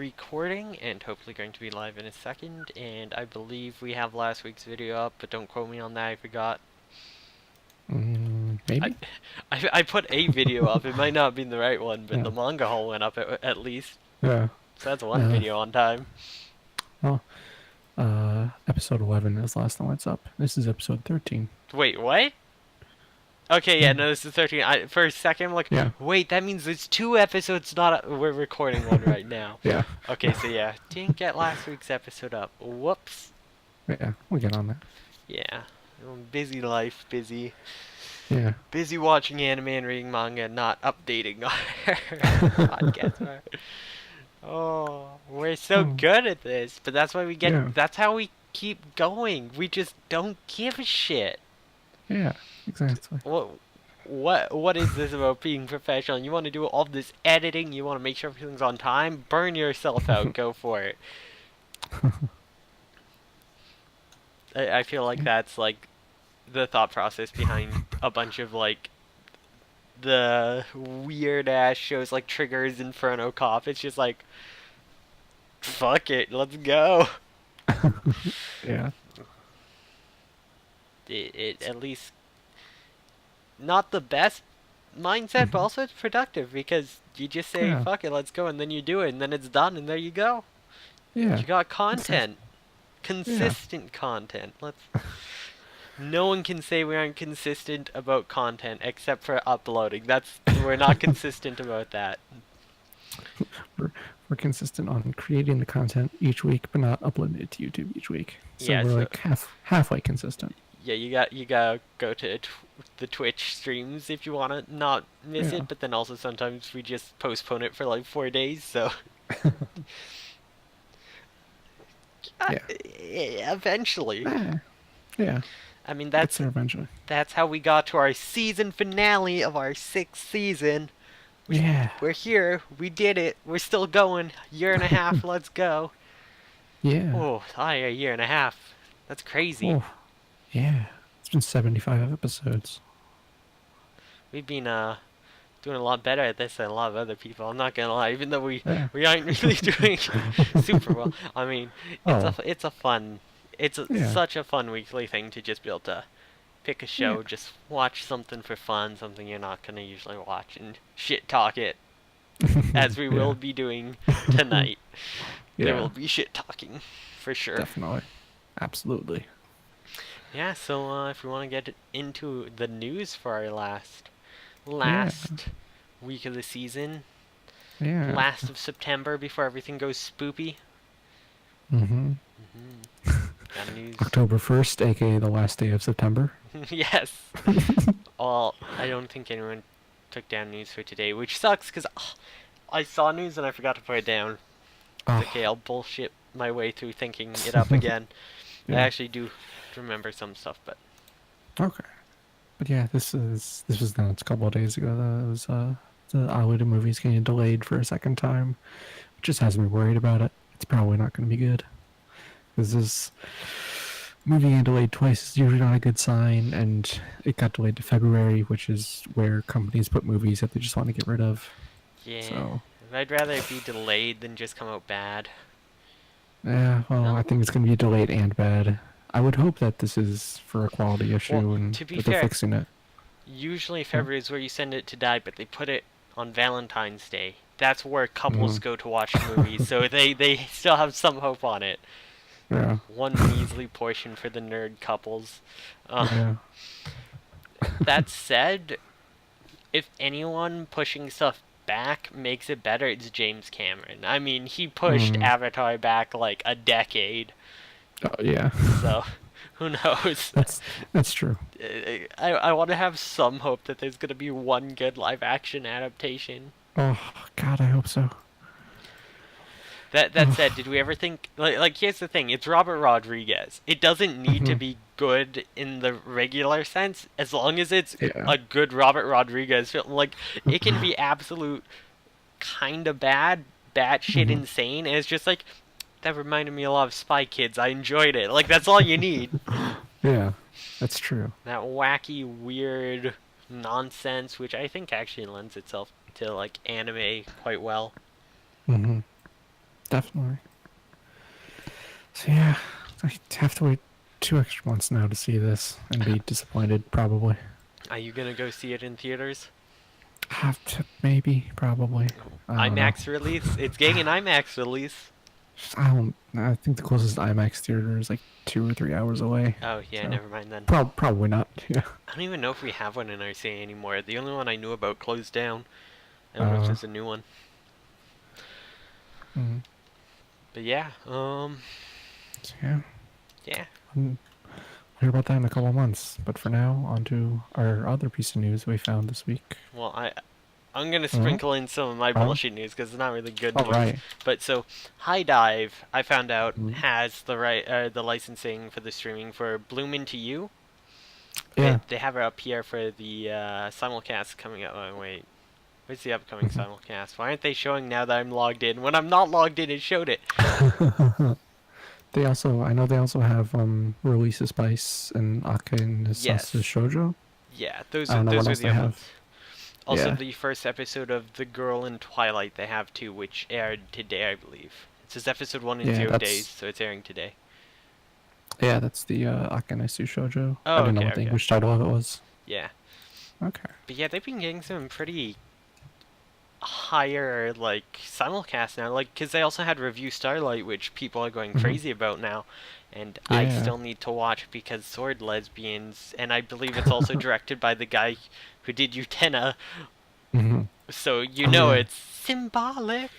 recording and hopefully going to be live in a second. And I believe we have last week's video up, but don't quote me on that. I forgot. Maybe. I put a video up. It might not have been the right one, but Yeah. the manga haul went up at least. Yeah. So that's one video on time. Well, episode 11 is the last time it's up. This is episode 13. Wait, what? Okay, yeah, no, this is 13. For a second, I'm like, Yeah. wait, that means it's 2 episodes, we're recording one right now. Yeah. Okay, so yeah, didn't get last week's episode up. Whoops. Yeah, we'll get on that. Yeah. Busy life, busy. Yeah. Busy watching anime and reading manga and not updating our podcast. Oh, we're so good at this, but that's why we get. Yeah. That's how we keep going. We just don't give a shit. Yeah, exactly. What is this about being professional? You want to do all this editing? You want to make sure everything's on time? Burn yourself out. Go for it. I feel like that's like the thought process behind a bunch of like the weird ass shows like Triggers, Inferno Cop. It's just like, fuck it, let's go. Yeah. It at least not the best mindset, but also it's productive because you just say fuck it, let's go, and then you do it, and then it's done, and there you go. Yeah. You got content, consistent content. No one can say we aren't consistent about content except for uploading. We're not consistent about that. We're consistent on creating the content each week, but not uploading it to YouTube each week. So Yeah, we're like halfway consistent. Yeah, you gotta go to the Twitch streams if you wanna not miss it, but then also sometimes we just postpone it for like 4 days, so eventually. Yeah. I mean that's how we got to our season finale of our 6th season. We're here. We did it. We're still going. Year and a half. Let's go. Yeah. Oh, a year and a half. That's crazy. Oh, yeah. It's been 75 episodes. We've been doing a lot better at this than a lot of other people. I'm not gonna lie. Even though we aren't really doing super well. I mean, it's such a fun weekly thing to just be able to pick a show, just watch something for fun, something you're not gonna usually watch, and shit talk it, as we will be doing tonight. There will be shit talking, for sure. Definitely, absolutely. Yeah. So if we want to get into the news for our last week of the season, last of September before everything goes spoopy. Got news. October 1st, aka the last day of September. Yes. Well, I don't think anyone took down news for today, which sucks because I saw news and I forgot to put it down. Okay, I'll bullshit my way through thinking it up again. I actually do remember some stuff, but okay. But yeah, this was announced a couple of days ago. That was the Alita movie's getting delayed for a second time, which just has me worried about it. It's probably not going to be good. Because this movie getting delayed twice is usually not a good sign, and it got delayed to February, which is where companies put movies that they just want to get rid of. Yeah, so, I'd rather it be delayed than just come out bad. Yeah, well, I think it's going to be delayed and bad. I would hope that this is for a quality issue and to be that fair, they're fixing it. Usually February is where you send it to die, but they put it on Valentine's Day. That's where couples go to watch movies, so they still have some hope on it. Yeah. One measly portion for the nerd couples. That said, if anyone pushing stuff back makes it better, it's James Cameron. I mean, he pushed Avatar back like a decade. Oh, yeah. So, who knows? That's true. I want to have some hope that there's going to be one good live-action adaptation. Oh, God, I hope so. That said, did we ever think... Like, here's the thing. It's Robert Rodriguez. It doesn't need to be good in the regular sense, as long as it's a good Robert Rodriguez film. Like, it can be absolute kind of bad, batshit insane, and it's just like... That reminded me a lot of Spy Kids. I enjoyed it. Like, that's all you need. Yeah, that's true. That wacky, weird nonsense, which I think actually lends itself to, like, anime quite well. definitely. So yeah, I have to wait 2 extra months now to see this and be disappointed, probably. Are you gonna go see it in theaters? Have to, maybe, probably. I don't know. IMAX release? It's getting an IMAX release. I don't. I think the closest IMAX theater is like 2 or 3 hours away. Oh yeah, So never mind then. probably not. Yeah. I don't even know if we have one in our city anymore. The only one I knew about closed down. I don't know if Uh. there's a new one. Mm, But yeah, so yeah. yeah. We'll hear about that in a couple of months. But for now, on to our other piece of news we found this week. Well, I'm gonna Oh. sprinkle in some of my Oh. bullshit news because it's not really good All news. right. But so, High Dive, I found out Mm, has the licensing for the streaming for Bloom Into You. yeah. They have it up here for the simulcast coming up. Oh, wait, where's the upcoming simulcast? Why aren't they showing now that I'm logged in? When I'm not logged in, it showed it. They also, I know they also have Release Spice and Ake and Sasu Yes. Shoujo. Yeah, I don't know what those are else the they other have. ones. Also, Yeah. the first episode of The Girl in Twilight they have too, which aired today, I believe. It says episode 1 in Yeah, 0 days, that's so it's airing today. the Akanesu Shoujo. I Oh, didn't know okay, what the okay. English title of it was. Yeah. Okay. But yeah, they've been getting some pretty higher, like, simulcasts now. Like, because they also had Review Starlight, which people are going Hmm. crazy about now. And I Yeah. still need to watch because Sword Lesbians, and I believe it's also directed by the guy who did Utena, Hmm. so you Oh know yeah. it's symbolic.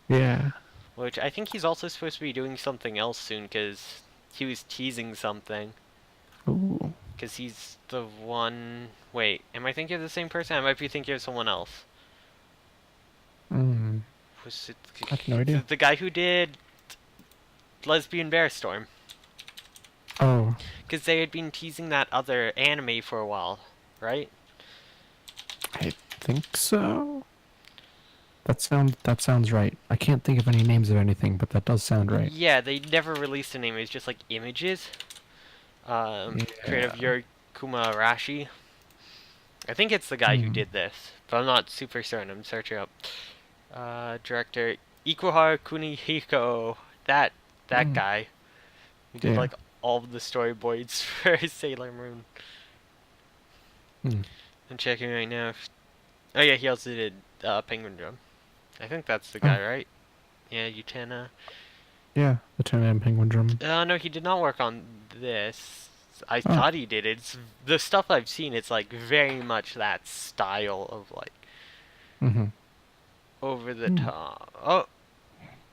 Yeah. Which I think he's also supposed to be doing something else soon because he was teasing something. Ooh. Because he's the one. Wait, am I thinking of the same person? I might be thinking of someone else. Mm. Was it I have no idea. the guy who did Lesbian Bear Storm? Oh, Because they had been teasing that other anime for a while, right? I think so. That sounds right. I can't think of any names of anything, but that does sound right. Yeah, they never released a name. It was just like images. Creative Yeah. Yuri Arashi. I think it's the guy who Hmm. did this, but I'm not super certain. I'm searching up. Director Ikuhara Kunihiko. That Mm. guy who did Yeah. like all of the storyboards for Sailor Moon. Hmm. I'm checking right now. Oh yeah, he also did Penguin Drum. I think that's the Oh, guy, right? Yeah, Utena. yeah. The Ten and Penguin Drum. No, he did not work on this. I Oh. thought he did. It's the stuff I've seen. It's like very much that style of like Mm-hmm. over the Mm. top. Oh,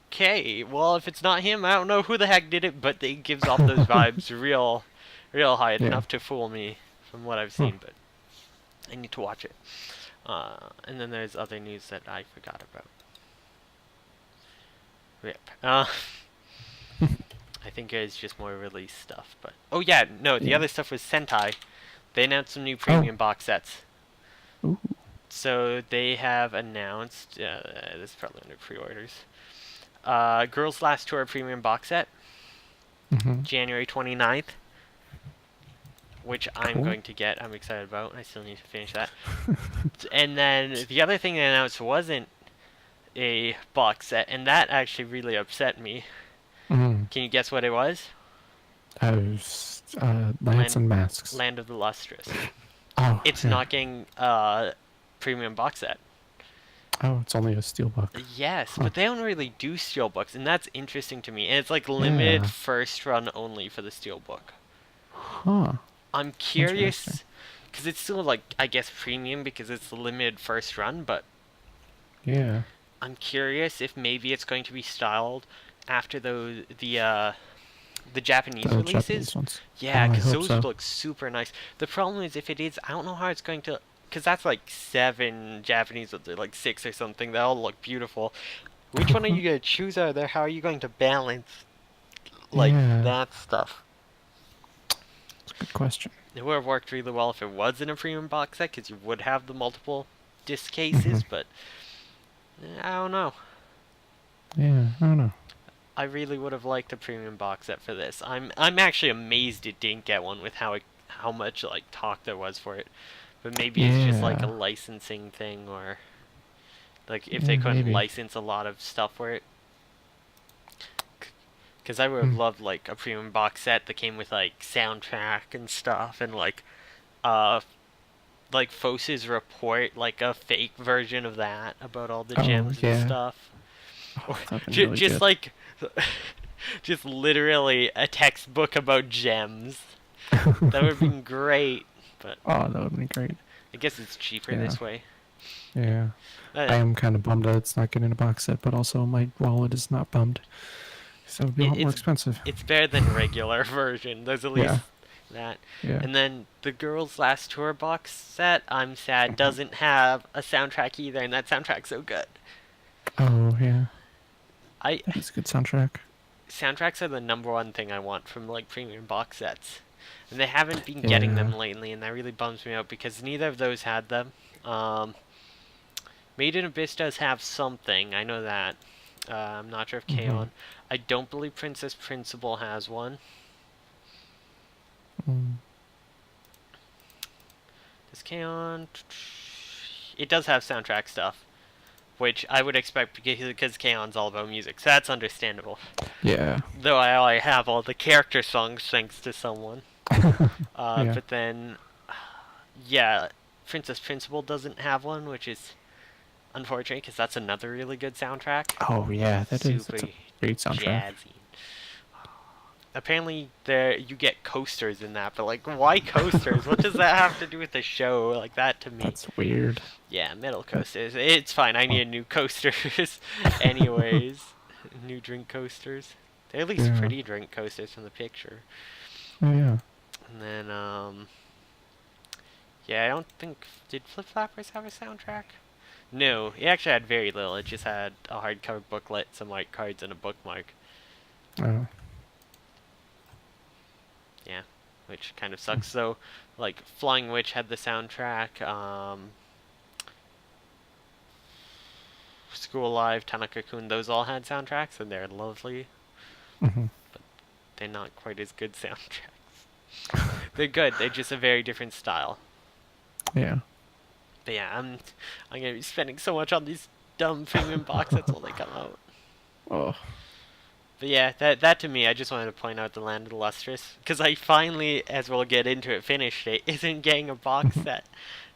okay. Well, if it's not him, I don't know who the heck did it, but it gives off those vibes real high Yeah. enough to fool me from what I've Huh. seen. But I need to watch it. And then there's other news that I forgot about. Rip. I think it's just more release stuff. But oh yeah, no, the Yeah. other stuff was Sentai. They announced some new Oh. premium box sets. Ooh. So they have announced. This is probably under pre-orders. Girls Last Tour premium box set, Mm-hmm. January 29th, which I'm Cool. going to get. I'm excited about. I still need to finish that. And then the other thing they announced wasn't a box set, and that actually really upset me. Mm-hmm. Can you guess what it was? Lance and Masks. Land of the Lustrous. Oh, It's yeah. not getting a premium box set. Oh, it's only a steelbook. Yes, Huh. but they don't really do steelbooks, and that's interesting to me. And it's like limited Yeah. first run only for the steelbook. Huh. I'm Interesting. curious, because it's still like, I guess, premium because it's the limited first run, but Yeah. I'm curious if maybe it's going to be styled after the Japanese The releases. Japanese ones. Yeah, Oh, I because hope those so. look super nice. The problem is if it is, I don't know how it's going to, because that's like 7 Japanese, or like 6 or something. They all look beautiful. Which one are you gonna choose out of there? How are you going to balance like Yeah. that stuff? It's a good question. It would have worked really well if it was in a premium box set, because you would have the multiple disc Mm-hmm. cases. But I don't know. Yeah. I don't know. I really would have liked a premium box set for this. I'm actually amazed it didn't get one with how much like talk there was for it. But maybe it's just like a Yeah. licensing thing, or like if they Yeah. couldn't Maybe. license a lot of stuff for it. Because I would have loved like a premium box set that came with like soundtrack and stuff, and uh like Fose's report, like a fake version of that about all the Oh gems and yeah. stuff. Oh, Or that'd been really just good. like just literally a textbook about gems. That would have been great, but Oh, that would have been great. I guess it's cheaper Yeah. this way. Yeah. Uh, I am kind of bummed that it's not getting a box set, but also my wallet is not bummed. So it would be a it, lot more it's expensive. it's better than regular version. There's at least Yeah. that. Yeah. And then the Girls' Last Tour box set, I'm sad, doesn't have a soundtrack either, and that soundtrack's so good. Oh yeah. I That is a good soundtrack. Soundtracks are the number one thing I want from like premium box sets, and they haven't been getting them Yeah. lately, and that really bums me out because neither of those had them. Um, Made in Abyss does have something, I know that. I'm not sure if Mm-hmm. K-On! I don't believe Princess Principal has one. Mm. Does K-On! It does have soundtrack stuff, which I would expect because K-On's all about music, so that's understandable. Yeah. Though I have all the character songs thanks to someone. Yeah. But then, yeah, Princess Principal doesn't have one, which is unfortunate because that's another really good soundtrack. Oh yeah, that is. Super That's a great soundtrack. jazzy. Apparently, there you get coasters in that, but like, why coasters? What does that have to do with the show? Like that to me. That's weird. Yeah, metal That, coasters. It's fine. I oh, need new coasters, anyways. New drink coasters. They're at least yeah. pretty drink coasters from the picture. Oh yeah. And then, yeah, I don't think did Flip Flappers have a soundtrack? No, it actually had very little. It just had a hardcover booklet, some white cards, and a bookmark. Oh. Yeah, which kind of sucks. So, like, Flying Witch had the soundtrack. School Live, Tanaka-kun, those all had soundtracks, and they're lovely. Mm-hmm. But they're not quite as good soundtracks. They're good. They're just a very different style. Yeah. But yeah, I'm gonna be spending so much on these dumb premium box sets when they come out. Oh. But yeah, that to me, I just wanted to point out the Land of the Lustrous because I finally, as we'll get into it, finished it. Isn't getting a box set,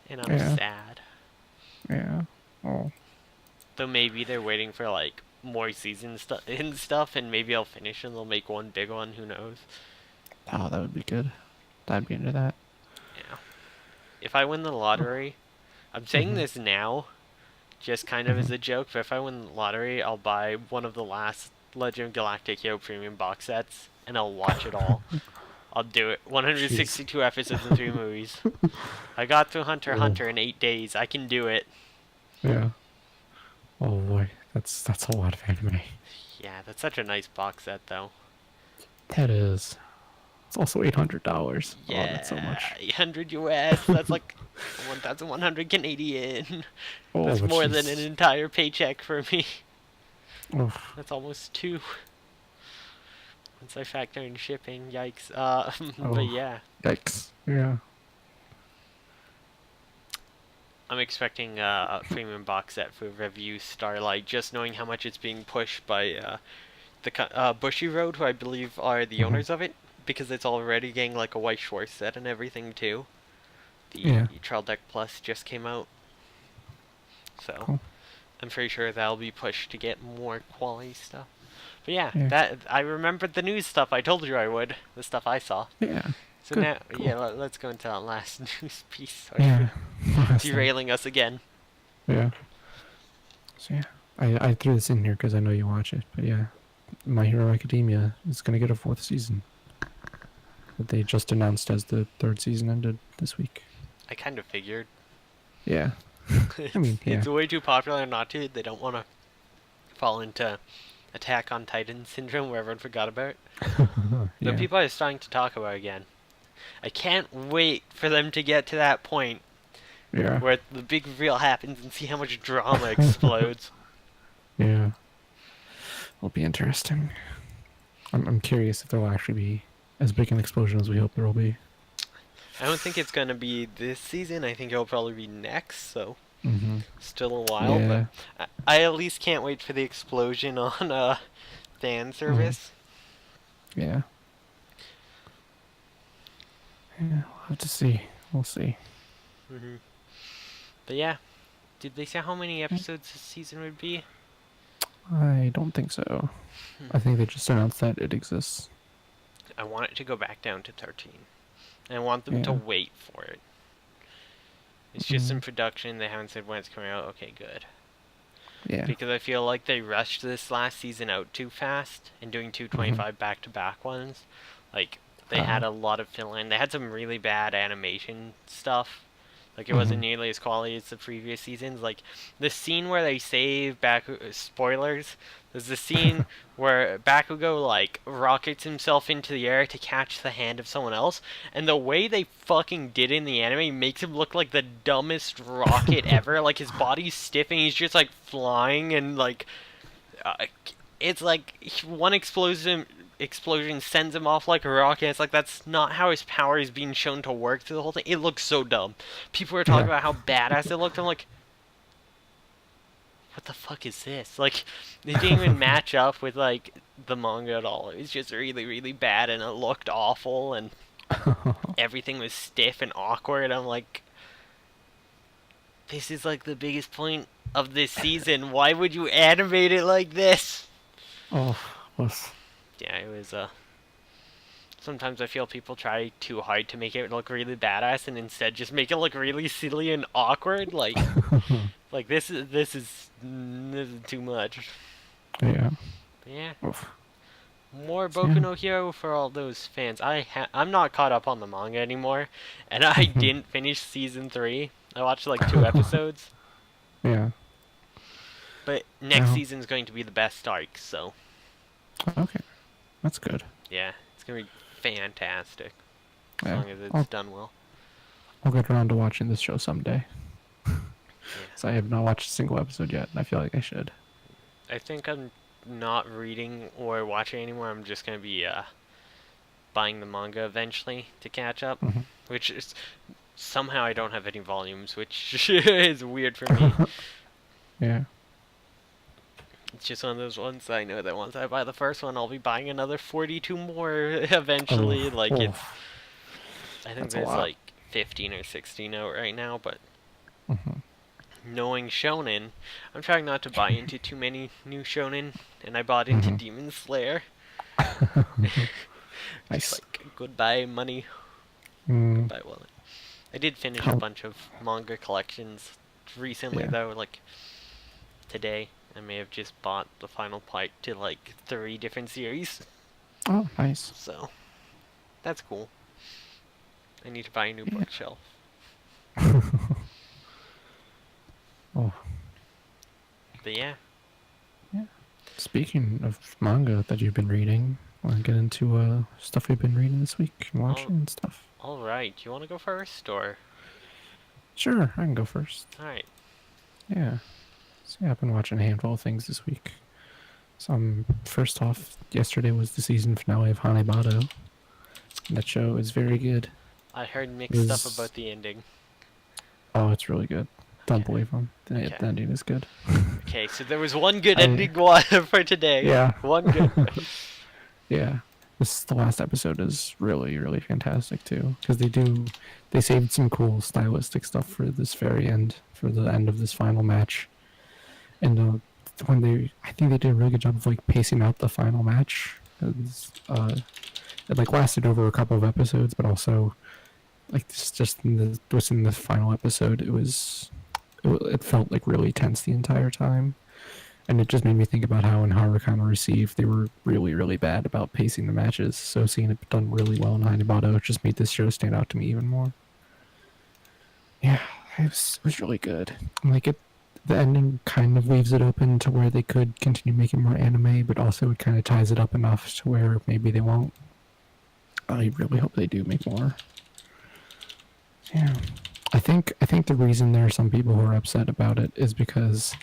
and I'm Yeah. sad. Yeah. Oh. Though maybe they're waiting for like more and stuff, and maybe I'll finish and they'll make one big one. Who knows? Oh, that would be good. I'd be into that. Yeah. If I win the lottery, I'm saying Mm-hmm. this now, just kind of Mm-hmm. as a joke. But if I win the lottery, I'll buy one of the last Legend of Galactic Hero premium box sets, and I'll watch it all. I'll do it. Jeez. 162 episodes and 3 movies. I got through Hunter x Oh. Hunter in 8 days. I can do it. Yeah. Oh boy, that's a lot of anime. Yeah, that's such a nice box set, though. That is. It's also $800. Oh, that's so Yeah, much. 800 US. That's like 1,100 Canadian. Oh, That's more than an jeez. entire paycheck for me. Oh, That's almost two. Once I factor in shipping, yikes. But oh, yeah, yikes. Yeah. I'm expecting a premium box set for Review Starlight, just knowing how much it's being pushed by the Bushy Road, who I believe are the Hmm. owners of it, because it's already getting like a White Schwartz set and everything too. The Yeah. Trial Deck Plus just came out, so Cool. I'm pretty sure that'll be pushed to get more quality stuff. But yeah, Yeah. that I remembered the news stuff I told you I would, the stuff I saw. Yeah. So Good. now, Cool. yeah, let's go into that last news piece. Sorry Yeah. for Last thing. derailing us again. Yeah. So yeah, I threw this in here because I know you watch it, but yeah, My Hero Academia is gonna get a fourth season. That they just announced as the third season ended this week. I kind of figured. Yeah. it's, I mean, yeah. it's way too popular not to. They don't want to fall into Attack on Titan syndrome where everyone forgot about it. But Yeah. people are starting to talk about it again. I can't wait for them to get to that point Yeah. where the big reveal happens and see how much drama explodes. Yeah. It'll be interesting. I'm curious if there'll actually be as big an explosion as we hope there will be. I don't think it's going to be this season. I think it'll probably be next, so Mm-hmm. still a while. Yeah. But I at least can't wait for the explosion on fan service. Yeah. Yeah, we'll have to see. We'll see. Hmm. But yeah, did they say how many episodes this season would be? I don't think so. I think they just announced that it exists. I want it to go back down to 13. And I want them to Yeah. wait for it. It's just in Mm, production. They haven't said when it's coming out. Okay, good. yeah. Because I feel like they rushed this last season out too fast and doing Mm-hmm. 225 back-to-back ones. Like, they had Uh, a lot of fill-in. They had some really bad animation stuff. Like, it wasn't mm-hmm. nearly as quality as the previous seasons. Like, the scene where they save spoilers. There's the scene where Bakugo, like, rockets himself into the air to catch the hand of someone else. And the way they fucking did it in the anime makes him look like the dumbest rocket ever. Like, his body's stiff and he's just, like, flying and, like, uh, it's like one explosion sends him off like a rocket. It's like that's not how his power is being shown to work through the whole thing. It looks so dumb. People are talking Yeah. about how badass it looked. I'm like, what the fuck is this? Like, it didn't even match up with like the manga at all. It was just really, really bad, and it looked awful, and everything was stiff and awkward. I'm like, this is like the biggest point of this season. Why would you animate it like this? Oh, was. Yeah, it was sometimes I feel people try too hard to make it look really badass and instead just make it look really silly and awkward. Like this is too much. Yeah. But yeah, Oof. more So, Boku yeah. no Hero for all those fans. I'm not caught up on the manga anymore, and I didn't finish season 3. I watched like 2 episodes, Yeah. but next Well, season's going to be the best arc. So okay. That's good. yeah, it's gonna be fantastic as Yeah. long as it's I'll, done well. I'll get around to watching this show someday. Yeah. So I have not watched a single episode yet, and I feel like I should. I think I'm not reading or watching anymore. I'm just gonna be buying the manga eventually to catch up, Hmm. which is somehow I don't have any volumes, which is weird for me. Yeah. It's just one of those ones that I know that once I buy the first one, I'll be buying another 42 more eventually. Oh, Like oh, I think that's a there's lot. like 15 or 16 out right now, but Hmm. knowing shonen, I'm trying not to buy into too many new shonen, and I bought into Hmm. Demon Slayer. Just Nice. like goodbye money, Mm, goodbye wallet. I did finish a how? bunch of manga collections recently Yeah. though, like today. I may have just bought the final part to like 3 different series, Oh, nice. so that's cool. I need to buy a new Yeah. bookshelf. Oh, But yeah, yeah. Speaking of manga that you've been reading, want to get into stuff you've been reading this week and all, watching and stuff? all right. You want to go first, or Sure, I can go first. all right? Yeah. So yeah, I've been watching a handful of things this week. So first off, yesterday was the season finale of Hanebado. That show is very good. I heard It mixed stuff was about the ending. Oh, it's really good. Don't Okay. believe them. Okay. The ending is good. Okay, so there was one good I- ending one for today. Yeah. One good. Yeah. The last episode is really, really fantastic too, because they saved some cool stylistic stuff for this very end, for the end of this final match, and I think they did a really good job of like pacing out the final match. It like lasted over a couple of episodes, but also like just in the final episode, it felt like really tense the entire time. And it just made me think about how in Harukan received, they were really, really bad about pacing the matches. So seeing it done really well in Hanebado just made this show stand out to me even more. Yeah, it was really good. Like the ending kind of leaves it open to where they could continue making more anime, but also it kind of ties it up enough to where maybe they won't. I really hope they do make more. Yeah, I think the reason there are some people who are upset about it is because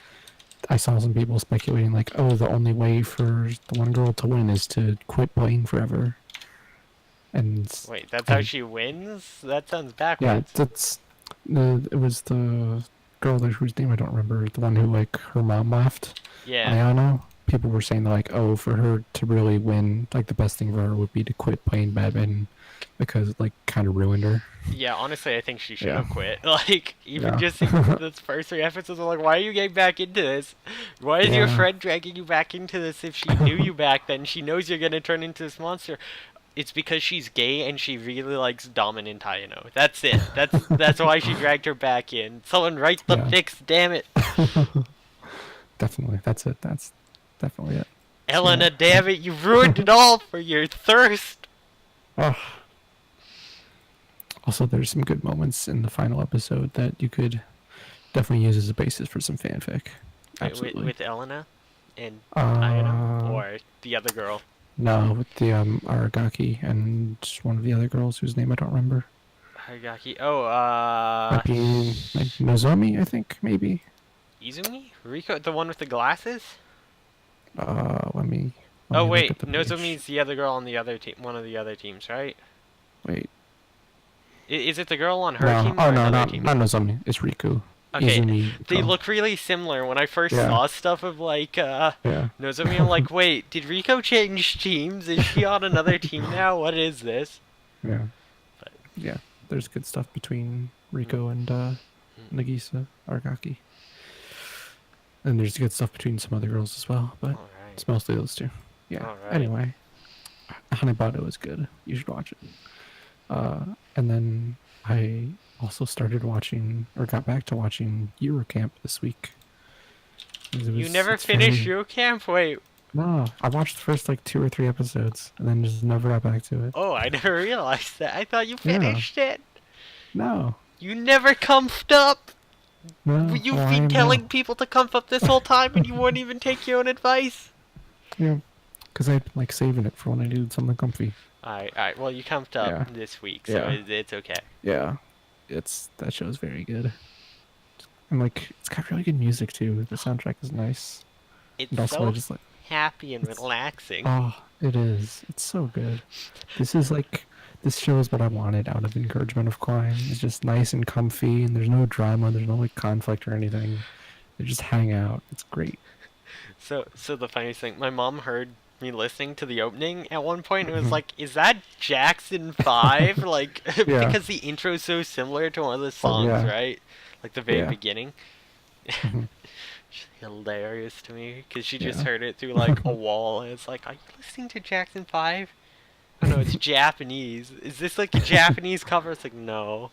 I saw some people speculating like, oh, the only way for the one girl to win is to quit playing forever. And Wait, that's how she wins? That sounds yeah, backwards. it was the girl whose name I don't remember, the one who like her mom left, Yeah. Ayano. people were saying like, oh, for her to really win, like the best thing for her would be to quit playing badminton because it like kind of ruined her. Yeah, honestly, I think she should Yeah. have quit. Like, even Yeah. just in the first 3 episodes, I'm like, why are you getting back into this? Why is your Yeah. friend dragging you back into this if she knew you back then? She knows you're gonna turn into this monster. It's because she's gay and she really likes dominant Taino. That's it. That's why she dragged her back in. Someone write the Yeah. fix, damn it. Definitely. That's it. That's definitely it. So, Elena, damn it, you ruined it all for your thirst. oh. Also, there's some good moments in the final episode that you could definitely use as a basis for some fanfic. Wait, with, Absolutely. with Elena and Taino? Uh, Or the other girl? no, with the Aragaki and one of the other girls whose name I don't remember. Hagaki. Oh, Might be Nozomi, I think, maybe. Izumi? Riko? The one with the glasses? Let Oh, me look at wait. the page. Nozomi's the other girl on the other team. One of the other teams, right? Wait. Is it the girl on her No. team Oh or no, another not team? Nozomi. It's Riku. Okay, Izumi. they Oh, look really similar. When I first yeah. saw stuff of, like, Yeah. Nozomi, I'm like, wait, did Riko change teams? Is she on another team now? What is this? Yeah. But, Yeah. There's good stuff between Rico and Nagisa Aragaki. And there's good stuff between some other girls as well, but alright. it's mostly those two. Yeah. Alright. Anyway, Hanebado is good. You should watch it. And then I also started watching, or got back to watching Eurocamp this week. You never It's finished very, Eurocamp? Wait. no, I watched the first like 2 or 3 episodes and then just never got back to it. Oh, I never realized that. I thought you Yeah. finished it. No, You never comfed up. no. You've Why been no? telling people to comf up this whole time and you wouldn't even take your own advice. Yeah, because I like saving it for when I needed something comfy. Alright. Well, you comfed up Yeah. this week, so Yeah. it's okay. Yeah, that show's very good. And like, it's got really good music too. The soundtrack is nice. It's And also, so I just like, happy and it's, relaxing. oh, it is. It's so good. This show is what I wanted out of Encouragement of Climb. It's just nice and comfy, and there's no drama, there's no like conflict or anything. They just hang out. It's great. So the funniest thing, my mom heard me listening to the opening at one point and was Mhm. like, "Is that Jackson 5?" Like, Yeah. because the intro is so similar to one of the Oh, songs, yeah. right? Like the very Yeah. beginning. Mhm. She's hilarious to me because she just Yeah. heard it through like a wall and it's like, "Are you listening to Jackson 5?" Oh no, it's Japanese. Is this like a Japanese cover? It's like, no.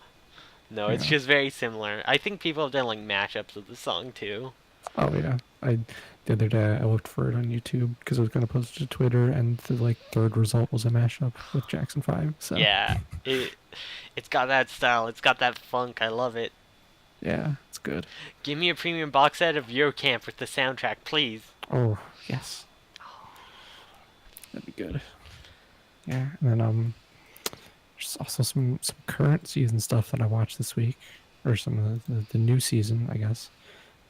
No, it's Yeah. just very similar. I think people have done like mashups of the song too. Oh yeah. The other day I looked for it on YouTube because I was gonna post it to Twitter, and the like third result was a mashup with Jackson 5. So Yeah, it's got that style. It's got that funk. I love it. yeah, it's good. Give me a premium box set of Eurocamp with the soundtrack, please. Oh yes, that'd be good. Yeah, and then there's also some current season stuff that I watched this week, or some of the new season, I guess.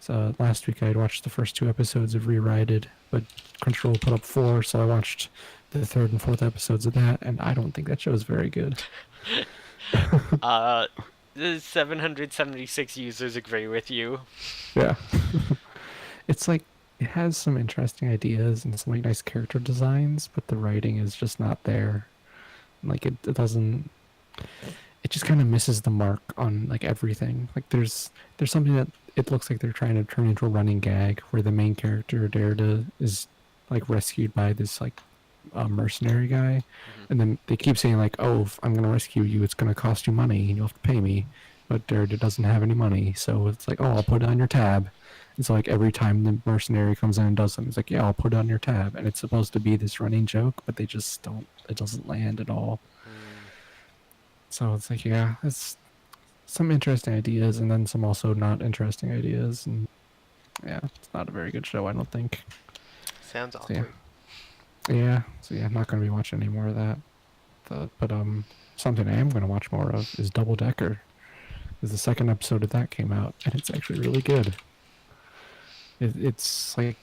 So last week I had watched the first 2 episodes of Rewrited, but Crunchyroll put up 4, so I watched the third and fourth episodes of that, and I don't think that show is very good. The 776 users agree with you. Yeah. It's like it has some interesting ideas and some like nice character designs, but the writing is just not there. Like it doesn't. It just kind of misses the mark on like everything. Like there's something that it looks like they're trying to turn into a running gag where the main character Derrida is like rescued by this like mercenary guy, and then they keep saying like, "Oh, if I'm gonna rescue you, it's gonna cost you money, and you'll have to pay me." But Derrida doesn't have any money, so it's like, "Oh, I'll put it on your tab." And so like every time the mercenary comes in and does something, it's like, "Yeah, I'll put it on your tab," and it's supposed to be this running joke, but they just don't. It doesn't land at all. So it's like, yeah, it's some interesting ideas, and then some also not interesting ideas, and yeah, it's not a very good show, I don't think. Sounds So, awkward. yeah, so yeah, I'm not going to be watching any more of that. But something I am going to watch more of is Double Decker. Because the second episode of that came out, and it's actually really good. It's like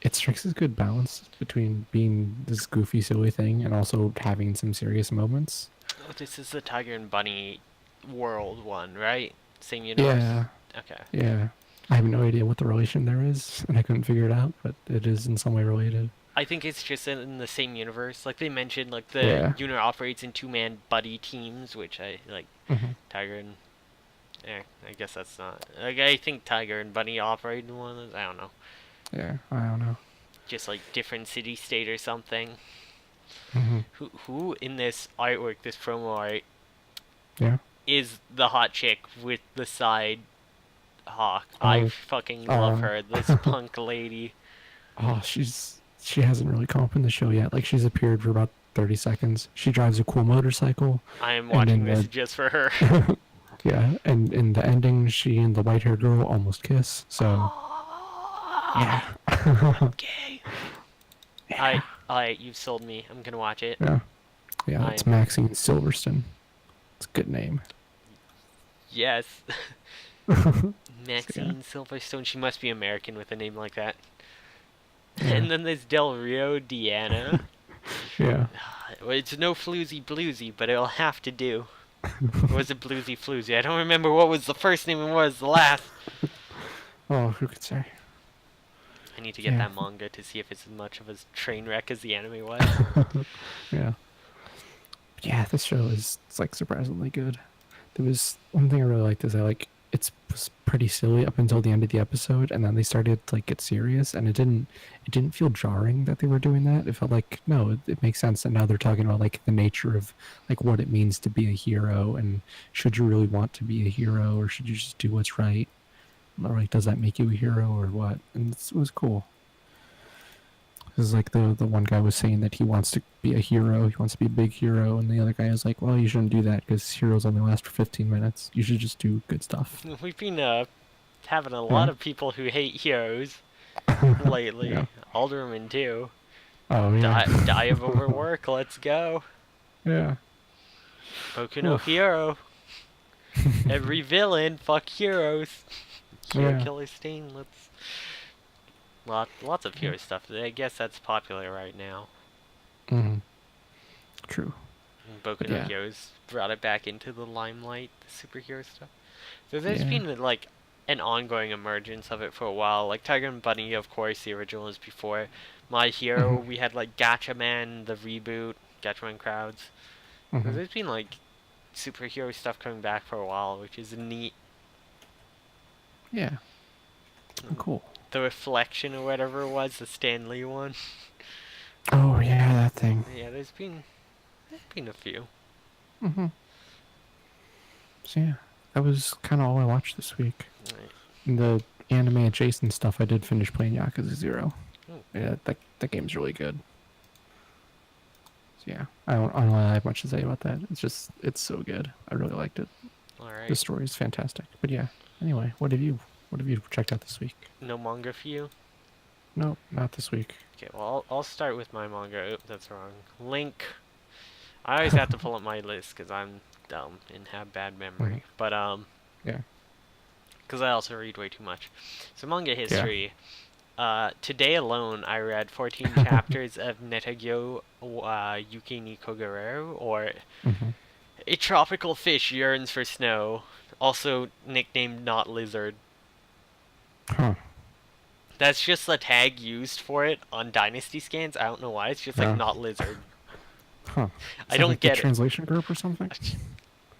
it strikes a good balance between being this goofy, silly thing and also having some serious moments. Oh, this is the Tiger and Bunny World one, right? Same universe? Yeah, Okay. yeah. I have no idea what the relation there is, and I couldn't figure it out, but it is in some way related. I think it's just in the same universe. Like they mentioned, like the Yeah. unit operates in two-man buddy teams, which I like. Hmm. Tiger and I guess that's not. Like I think Tiger and Bunny operate in one of those. I don't know. Yeah, I don't know. Just like different city state or something. Hmm. Who in this artwork, this promo art, Yeah. is the hot chick with the side hawk? I Oh, fucking love um, her. This punk lady. oh, she hasn't really come up in the show yet. Like she's appeared for about 30 seconds. She drives a cool motorcycle, I am and watching in this the just for her. yeah, and in the ending, she and the white haired girl almost kiss. So yeah, I'm gay. yeah, Alright, you've sold me. I'm gonna watch it. yeah, yeah. It's I'm Maxine Silverstone. It's a good name. yes. So, yeah, Maxine Silverstone. She must be American with a name like that. yeah, And then there's Del Rio Deanna. yeah. Well, it's no floozy bluesy, but it'll have to do. Or was it bluesy floozy? I don't remember what was the first name and what was the last. Oh, who could say? I need to get Yeah, that manga to see if it's as much of a train wreck as the anime was. yeah, yeah. This show is it's like surprisingly good. There was one thing I really liked is I like it's was pretty silly up until the end of the episode, and then they started to like get serious, and it didn't feel jarring that they were doing that. It felt like no, it makes sense. And now they're talking about like the nature of like what it means to be a hero, and should you really want to be a hero, or should you just do what's right? Or like, does that make you a hero or what? And it was cool. Because like the one guy was saying that he wants to be a hero, he wants to be a big hero, and the other guy is like, well, you shouldn't do that because heroes only last for 15 minutes. You should just do good stuff. We've been having a lot Yeah. of people who hate heroes Yeah. lately. Alderman too. Oh yeah. Die of overwork. Let's go. Yeah. Boku no Oof. Hero. Every villain. Fuck heroes. Hero Yeah. Killer Stain. Lots of Yeah. hero stuff. I guess that's popular right now. Mm-hmm. True. Boku But no yeah. Heroes brought it back into the limelight, the superhero stuff. So there's Yeah. been like an ongoing emergence of it for a while. Like Tiger and Bunny, of course, the original was before. My Hero, Mm-hmm. we had like Gatchaman, the reboot, Gatchaman Crowds. So Mm-hmm. there's been like superhero stuff coming back for a while, which is neat. Yeah. Mm, Cool. The Reflection or whatever it was, the Stan Lee one. Oh yeah, that thing. Yeah, there's been a few. Mm-hmm. So yeah, that was kind of all I watched this week. Right. The anime adjacent stuff, I did finish playing Yakuza 0. Oh, Yeah, that game's really good. So yeah, I don't really have much to say about that. It's so good. I really liked it. all The right. story is fantastic. But yeah, anyway, what have you checked out this week? No manga for you? No, not this week. Okay, well, I'll start with my manga. Oop, that's wrong. Link. I always have to pull up my list because I'm dumb and have bad memory. Mhm. But, Yeah, because I also read way too much. So, manga yeah. history. Today alone, I read 14 chapters of Netagyo Yuki ni Kogoro, or Hmm. A Tropical Fish Yearns for Snow, also nicknamed Not Lizard. Huh. That's just the tag used for it on Dynasty scans. I don't know why. It's just like Yeah. Not Lizard. Huh. I Is that don't like the get it. translation group or something?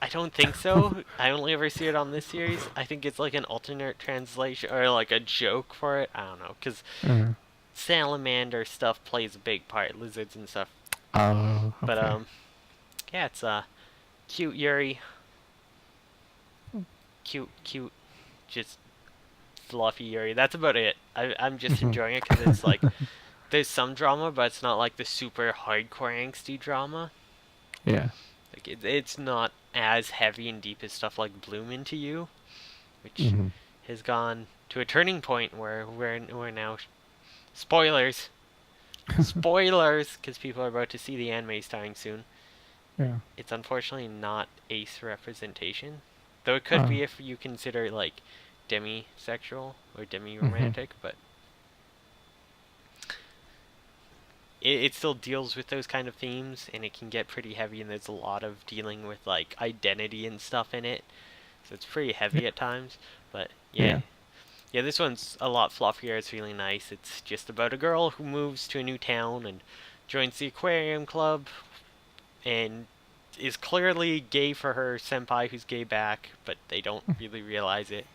I don't think so. I only ever see it on this series. I think it's like an alternate translation or like a joke for it. I don't know, because Uh, salamander stuff plays a big part, lizards and stuff. oh, But okay. yeah, it's cute Yuri, Hmm. cute, just fluffy Yuri. That's about it. I'm just Mhm. enjoying it because it's like there's some drama, but it's not like the super hardcore angsty drama. Yeah. Like it's not as heavy and deep as stuff like Bloom Into You, which Hmm. has gone to a turning point where we're now spoilers, spoilers, because people are about to see the anime starting soon. Yeah. It's unfortunately not ace representation, though it could Oh. be if you consider it like demisexual or Hmm. demi-romantic, but it still deals with those kind of themes, and it can get pretty heavy, and there's a lot of dealing with like identity and stuff in it, so it's pretty heavy Yeah. at times. But yeah, Yeah. Yeah, this one's a lot fluffier. It's really nice. It's just about a girl who moves to a new town and joins the aquarium club and is clearly gay for her senpai who's gay back, but they don't really realize it.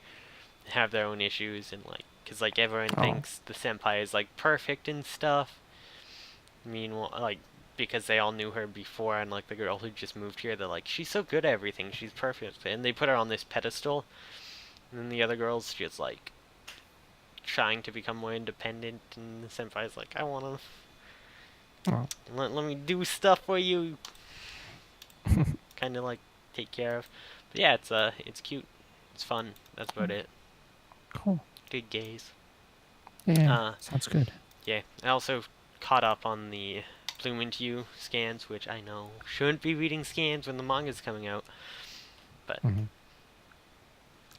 Have their own issues and like, cause like everyone Oh, thinks the senpai is like perfect and stuff. Meanwhile, like because they all knew her before, and like the girl who just moved here, they're like, she's so good at everything, she's perfect, and they put her on this pedestal. And then the other girls just like trying to become more independent, and the senpai's like, I wanna oh. let me do stuff for you, kind of like take care of. But yeah, it's cute, it's fun. That's about it. Cool. Good gays. Yeah, Uh, sounds good. yeah. I also caught up on the Bloom Into You scans, which I know shouldn't be reading scans when the manga's coming out, but Hmm.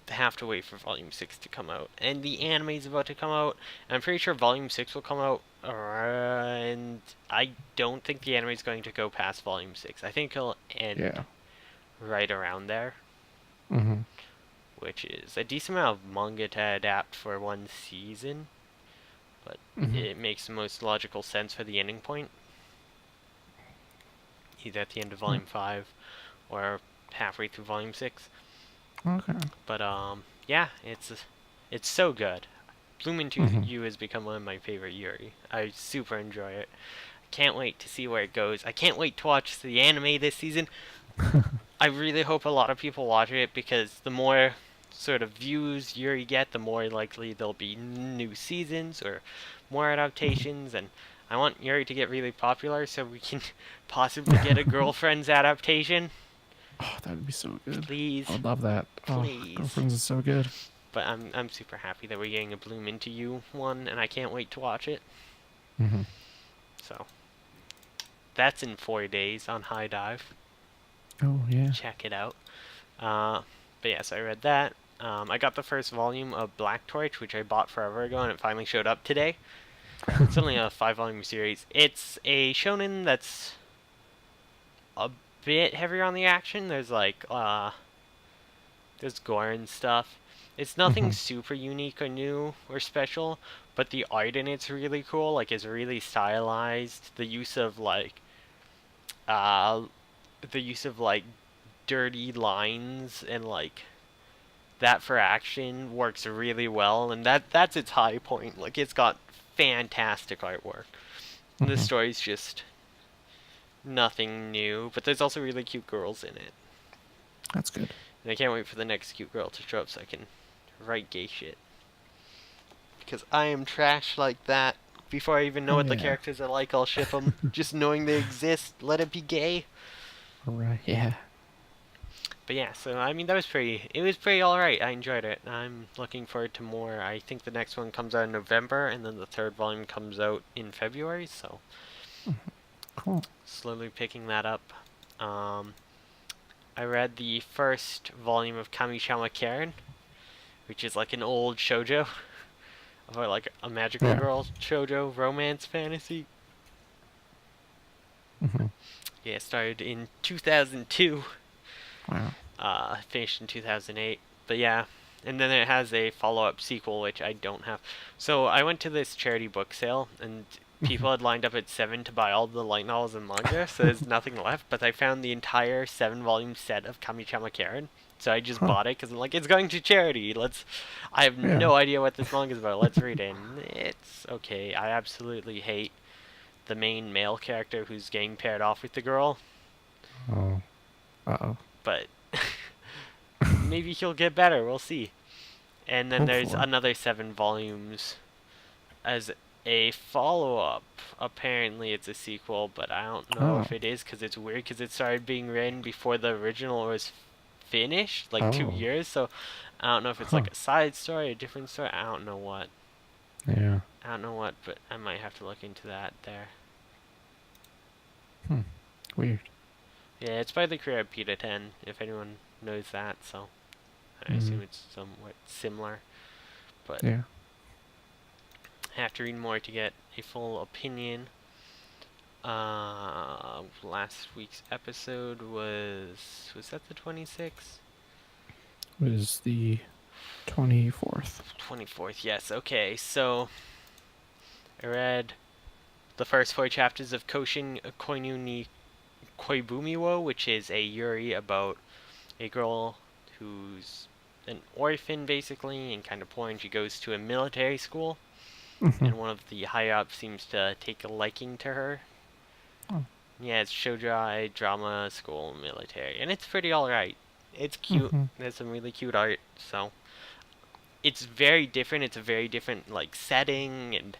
have to wait for Volume 6 to come out. And the anime's about to come out. And I'm pretty sure Volume 6 will come out. And I don't think the anime's going to go past Volume 6. I think it'll end Yeah. right around there, Hmm. which is a decent amount of manga to adapt for one season. But Hmm. it makes the most logical sense for the ending point, either at the end of Hmm. Volume 5 or halfway through Volume 6. Okay. But yeah, it's so good. Bloom Into Hmm. You has become one of my favorite Yuri. I super enjoy it. I can't wait to see where it goes. I can't wait to watch the anime this season. I really hope a lot of people watch it because the more sort of views Yuri get, the more likely there'll be new seasons or more adaptations. And I want Yuri to get really popular so we can possibly get a girlfriend's adaptation. Oh, that would be so good. I Please, would love that. Oh, please. Girlfriends is so good. But I'm super happy that we're getting a Bloom Into You one, and I can't wait to watch it. Hmm. So that's in 4 days on High Dive. Oh, yeah. Check it out. Uh, but yes, I read that. I got the first volume of Black Torch, which I bought forever ago, and it finally showed up today. It's only a 5 volume series. It's a shonen that's a bit heavier on the action. There's gore and stuff. It's nothing Hmm. super unique or new or special, but the art in it's really cool. Like it's really stylized. Uh, the use of like dirty lines and like that for action works really well, and that's its high point. Like it's got fantastic artwork. And the Hmm. story's just nothing new, but there's also really cute girls in it. That's good. And I can't wait for the next cute girl to show up so I can write gay shit. Because I am trash like that. Before I even know Oh, what the yeah. characters are like, I'll ship them. Just knowing they exist, let it be gay. All right. Yeah. But yeah, so I mean it was pretty alright. I enjoyed it. I'm looking forward to more. I think the next one comes out in November and then the third volume comes out in February, so Cool. slowly picking that up. Um I read the first volume of Kamishama Karen, which is like an old shoujo, or like a magical Yeah. girl shoujo romance fantasy. Hmm. Yeah, it started in 2002, Wow. finished in 2008. But yeah, and then it has a follow-up sequel, which I don't have. So I went to this charity book sale, and Hmm. people had lined up at 7 to buy all the light novels and manga, so there's nothing left. But I found the entire 7 volume set of Kamichama Karen, so I just Huh. bought it because I'm like, it's going to charity. I have Yeah. no idea what this manga is about. Let's read it. And it's okay. I absolutely hate the main male character who's getting paired off with the girl, Oh. Uh-oh. but maybe he'll get better. We'll see. And then there's Hopefully. another 7 volumes as a follow up. Apparently, it's a sequel, but I don't know Oh. if it is because it's weird because it started being written before the original was finished, like two Oh. years. So I don't know if it's Huh. like a side story, a different story. I don't know what. Yeah. I don't know what, but I might have to look into that there. Hmm. Weird. Yeah, it's by the creator of Peta 10, if anyone knows that, so I Hmm. assume it's somewhat similar. But Yeah. I have to read more to get a full opinion. Last week's episode was that the 26th? Was the 24th. 24th, yes. Okay, so I read the first 4 chapters of Koshin Koinu ni Koibumiwo, which is a yuri about a girl who's an orphan, basically, and kind of poor, and she goes to a military school, Mm-hmm. and one of the higher-ups seems to take a liking to her. Oh. Yeah, it's shoujo drama school military, and it's pretty alright. It's cute. Mm-hmm. There's some really cute art, so it's very different. It's a very different like setting and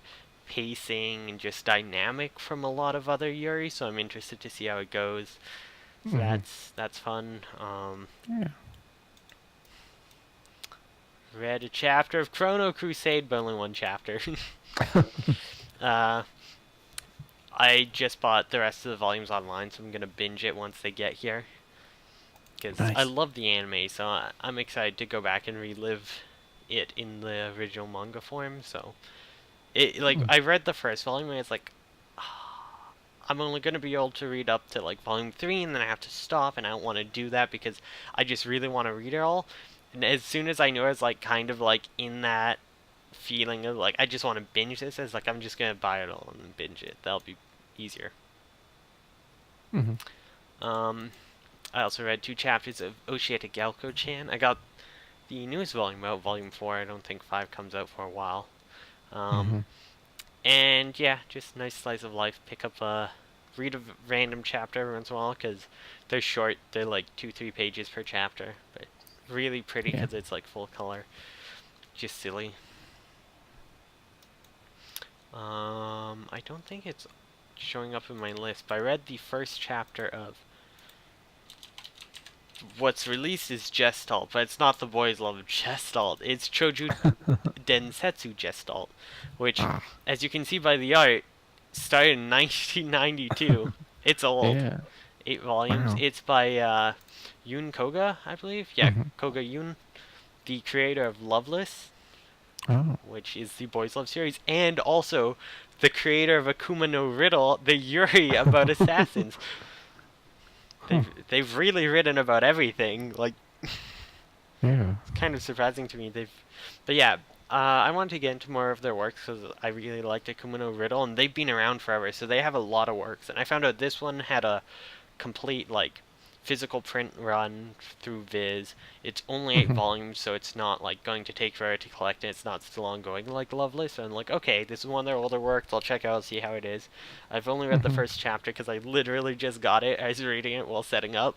pacing and just dynamic from a lot of other Yuri. So I'm interested to see how it goes. So Mm-hmm. that's fun. Yeah. Read a chapter of Chrono Crusade, but only one chapter. uh, I just bought the rest of the volumes online, so I'm gonna binge it once they get here. Because I Nice. love the anime, so I'm excited to go back and relive it in the original manga form. So it like Mm. I read the first volume and it's like I'm only gonna be able to read up to like volume 3 and then I have to stop, and I don't want to do that because I just really want to read it all. And as soon as I knew I was like kind of like in that feeling of like I just want to binge this, it's like I'm just gonna buy it all and binge it. That'll be easier. Mm-hmm. I also read 2 chapters of Oshieta Galko-chan. I got the newest volume out, volume 4. I don't think 5 comes out for a while. Um, Mm-hmm. and yeah, just nice slice of life. Pick up read a random chapter every once in a while because they're short. They're like 2-3 pages per chapter, but really pretty Yeah. because it's like full color. Just silly. I don't think it's showing up in my list, but I read the first chapter of what's released is Gestalt, but it's not the boys love Gestalt. It's Choju Densetsu Gestalt, which, Ah. as you can see by the art, started in 1992. It's old. Yeah. 8 volumes. Wow. It's by Yun Koga, I believe. Yeah, Mm-hmm. Koga Yun, the creator of Loveless, Oh. which is the Boys Love series, and also the creator of Akuma no Riddle, the Yuri about assassins. Huh. They've really written about everything. Like, Yeah. it's kind of surprising to me. But yeah, I wanted to get into more of their works because I really liked Akuma no Riddle, and they've been around forever, so they have a lot of works. And I found out this one had a complete like physical print run through Viz. It's only eight Mm-hmm. volumes, so it's not like going to take forever to collect it. It's not still ongoing like Lovelace. So I'm like, okay, this is one of their older works. I'll check out, see how it is. I've only read the Mm-hmm. first chapter because I literally just got it. I was reading it while setting up.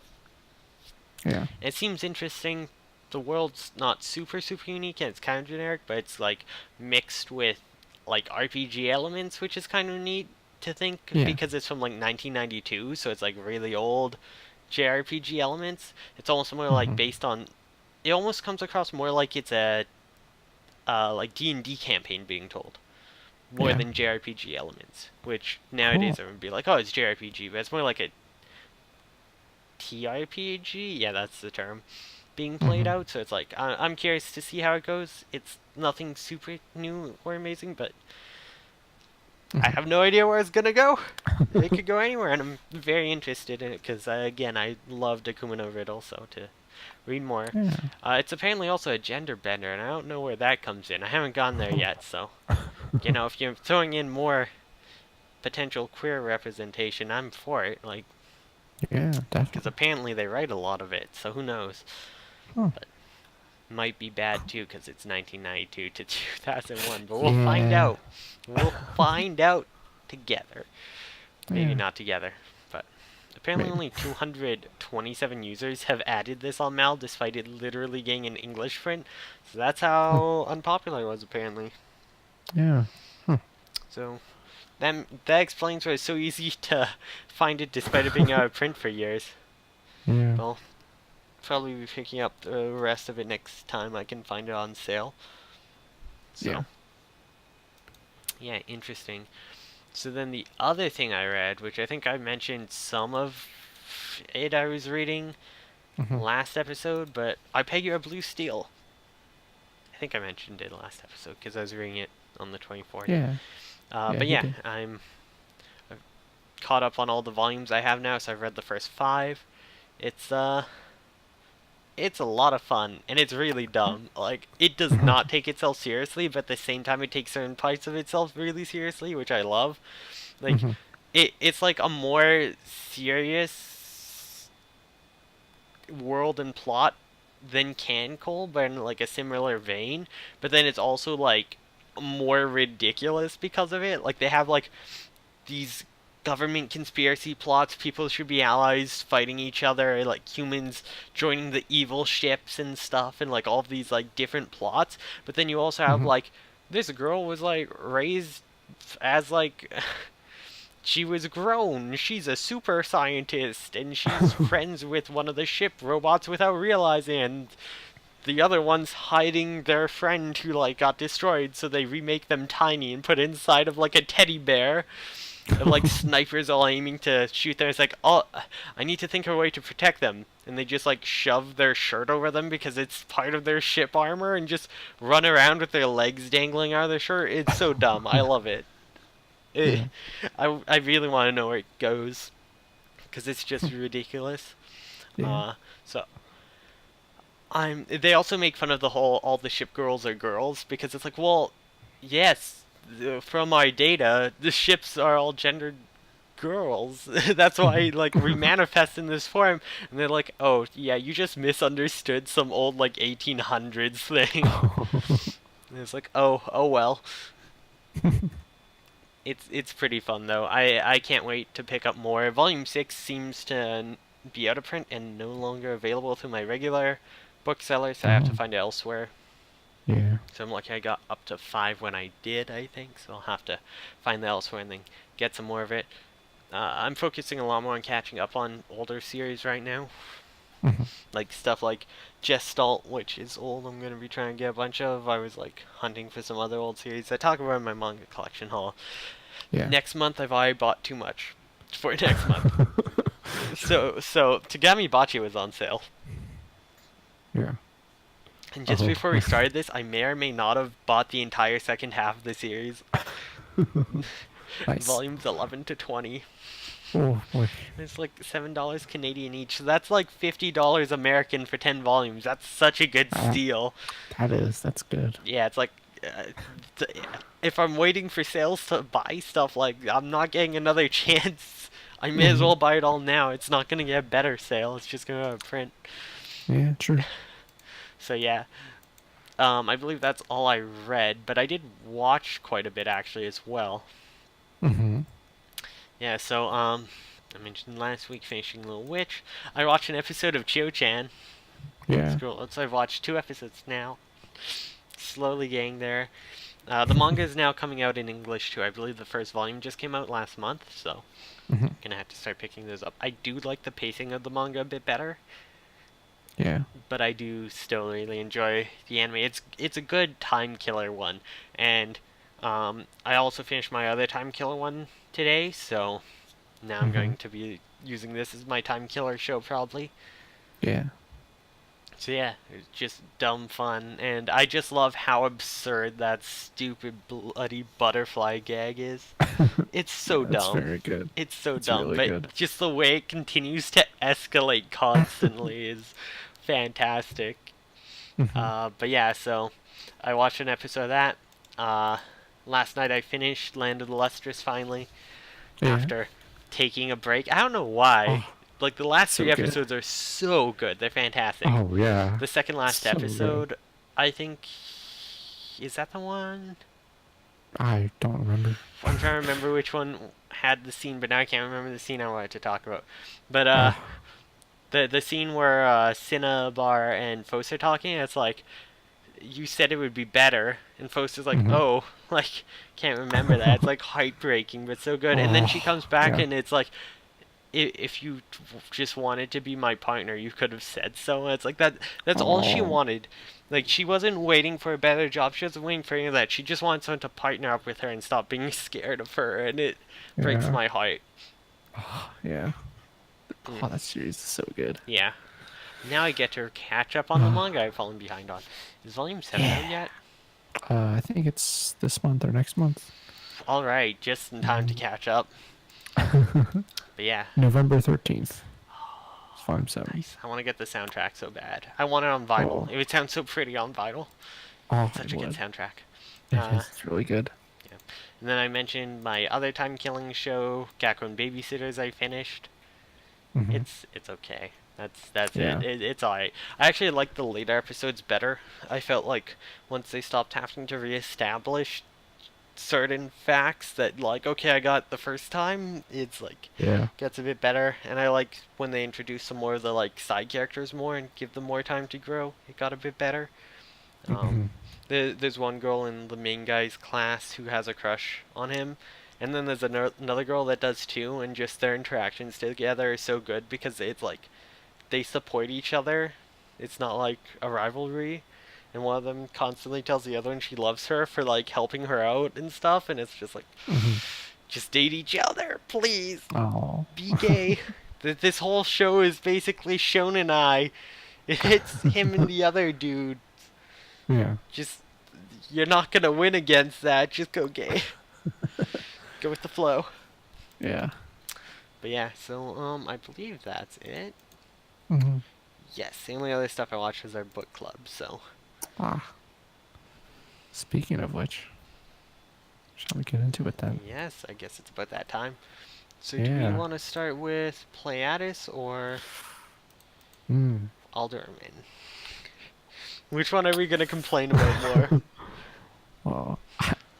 Yeah. It seems interesting. The world's not super unique and it's kind of generic, but it's like mixed with like RPG elements, which is kind of neat to think Yeah. because it's from like 1992, so it's like really old JRPG elements. It's almost more like Mm-hmm. based on. It almost comes across more like it's a like D&D campaign being told, more Yeah. than JRPG elements. Which Cool. nowadays everyone would be like, oh, it's JRPG, but it's more like a TRPG. Yeah, that's the term being played Mm-hmm. out. So it's like I'm curious to see how it goes. It's nothing super new or amazing, but I Mm-hmm. have no idea where it's gonna go. It could go anywhere, and I'm very interested in it because again, I loved Akuma no Riddle, so to read more. Yeah. It's apparently also a gender bender, and I don't know where that comes in. I haven't gone there yet, so if you're throwing in more potential queer representation, I'm for it. Like, Yeah. because Definitely. apparently they write a lot of it, so who knows? Oh. But might be bad too because it's 1992 to 2001. But we'll find Yeah. out. We'll find out together. Maybe Yeah. not together, but apparently Maybe. only 227 users have added this on Mal, despite it literally getting an English print. So that's Huh. how unpopular it was apparently. Yeah. Huh. So that explains why it's so easy to find it, despite it being out of print for years. Yeah. Well, probably be picking up the rest of it next time I can find it on sale. Yeah. So yeah, interesting. So then the other thing I read, which I think I mentioned some of it I was reading Mm-hmm. last episode, but I Peg You're a Blue Steel. I think I mentioned it last episode because I was reading it on the 24th. Yeah. Yeah. But He yeah, did. I've caught up on all the volumes I have now, so I've read the first 5. It's it's a lot of fun, and it's really dumb. Like, it does not take itself seriously, but at the same time it takes certain parts of itself really seriously, which I love. Like, Hmm. it's like a more serious world and plot than Can Cole, but in like a similar vein. But then it's also like more ridiculous because of it. Like, they have like these government conspiracy plots, people should be allies fighting each other, like humans joining the evil ships and stuff, and like all of these like different plots. But then you also have Hmm. like this girl was like raised as like she was grown. She's a super scientist, and she's friends with one of the ship robots without realizing. And the other one's hiding their friend who like got destroyed, so they remake them tiny and put inside of like a teddy bear. Of like snipers all aiming to shoot them. It's like, oh, I need to think of a way to protect them, and they just like shove their shirt over them because it's part of their ship armor, and just run around with their legs dangling out of their shirt. It's so dumb. I love it. Yeah. I really want to know where it goes because it's just ridiculous. Yeah. So They also make fun of the whole all the ship girls are girls because it's like, well, yes, from our data, the ships are all gendered girls. That's why like we manifest in this form. And they're like, oh yeah, you just misunderstood some old like 1800s thing. And it's like, oh well. It's pretty fun though. I can't wait to pick up more. Volume 6 seems to be out of print and no longer available through my regular bookseller, so I have to Oh, find it elsewhere. yeah. So I'm lucky I got up to 5 when I did, I think. So I'll have to find that elsewhere and then get some more of it. I'm focusing a lot more on catching up on older series right now. Hmm. Like stuff like Gestalt, which is old, I'm going to be trying to get a bunch of. I was like hunting for some other old series. I talk about in my manga collection haul. Yeah. Next month I've already bought too much for next month. So Tagami Bachi was on sale. Yeah. And just Oh. before we started this, I may or may not have bought the entire second half of the series. Nice. Volumes 11 to 20. Oh boy. It's like $7 Canadian each. So that's like $50 American for 10 volumes. That's such a good Uh, steal. that's good. Yeah, it's like if I'm waiting for sales to buy stuff, like I'm not getting another chance. I may as Hmm. well buy it all now. It's not gonna get a better sale. It's just gonna go to print. Yeah, true. So yeah, I believe that's all I read, but I did watch quite a bit actually as well. Hmm. Yeah, so I mentioned last week finishing Little Witch. I watched an episode of Cho-chan. Yeah. So I've watched 2 episodes now. Slowly getting there. The manga is now coming out in English too. I believe the first volume just came out last month, so Hmm. gonna have to start picking those up. I do like the pacing of the manga a bit better, Yeah. but I do still really enjoy the anime. It's a good time killer one, and I also finished my other time killer one today, so now I'm Hmm. going to be using this as my time killer show probably. Yeah. So yeah, it's just dumb fun, and I just love how absurd that stupid bloody butterfly gag is. It's so That's dumb. very good. It's so It's dumb, really good. but just the way it continues to escalate constantly is fantastic. Hmm. But yeah, so I watched an episode of that. Last night I finished Land of the Lustrous finally Yeah. after taking a break. I don't know why. Oh, Like the last so three good. episodes are so good. They're fantastic. Oh yeah. The second last So good. episode, I think, is that the one? I don't remember. I'm trying to remember which one had the scene, but now I can't remember the scene I wanted to talk about. But Oh. the scene where Cinnabar and Fos are talking, it's like you said it would be better, and Fos is like, Hmm. oh, like can't remember that. It's like heartbreaking, but so good. And then she Oh. comes back, Yeah. and it's like, if you just wanted to be my partner, you could have said so. And it's like that. That's all she Oh. wanted. Like she wasn't waiting for a better job. She wasn't waiting for any of that. She just wanted someone to partner up with her and stop being scared of her. And it breaks Yeah. my heart. Yeah. Mm, Oh, that series is so good. yeah. Now I get to catch up on the manga I've fallen behind on. Is Volume 7 out Yeah. yet? I think it's this month or next month. All right, just in time to catch up. But yeah, November 13th. Volume 7. Nice. I want to get the soundtrack so bad. I want it on vinyl. Oh, It would sound so pretty on vinyl. oh, It's such it a good would. soundtrack. It Uh, is. It's really good. yeah. And then I mentioned my other time killing show, Gakko Babysitters. I finished. Hmm. It's okay. That's Yeah. It's alright. I actually like the later episodes better. I felt like once they stopped having to reestablish certain facts that like okay I got the first time, it's like Yeah. gets a bit better. And I like when they introduce some more of the like side characters more and give them more time to grow. It got a bit better. Um, Hmm. there's one girl in the main guy's class who has a crush on him, and then there's another girl that does too, and just their interactions together are so good because it's like they support each other. It's not like a rivalry. And one of them constantly tells the other one she loves her for like helping her out and stuff, and it's just like, Hmm. just date each other, please. Oh. Be gay. This whole show is basically Shone and I. It's him and the other dude. Yeah. Just you're not gonna win against that. Just go gay. Go with the flow. Yeah. But yeah, so I believe that's it. Hmm. Yes, the only other stuff I watched was our book club. So Ah. Speaking of which, shall we get into it then? yes, I guess it's about that time. So do we Yeah. want to start with Pleiades or Mm. Alderman? Which one are we gonna complain about more? Well,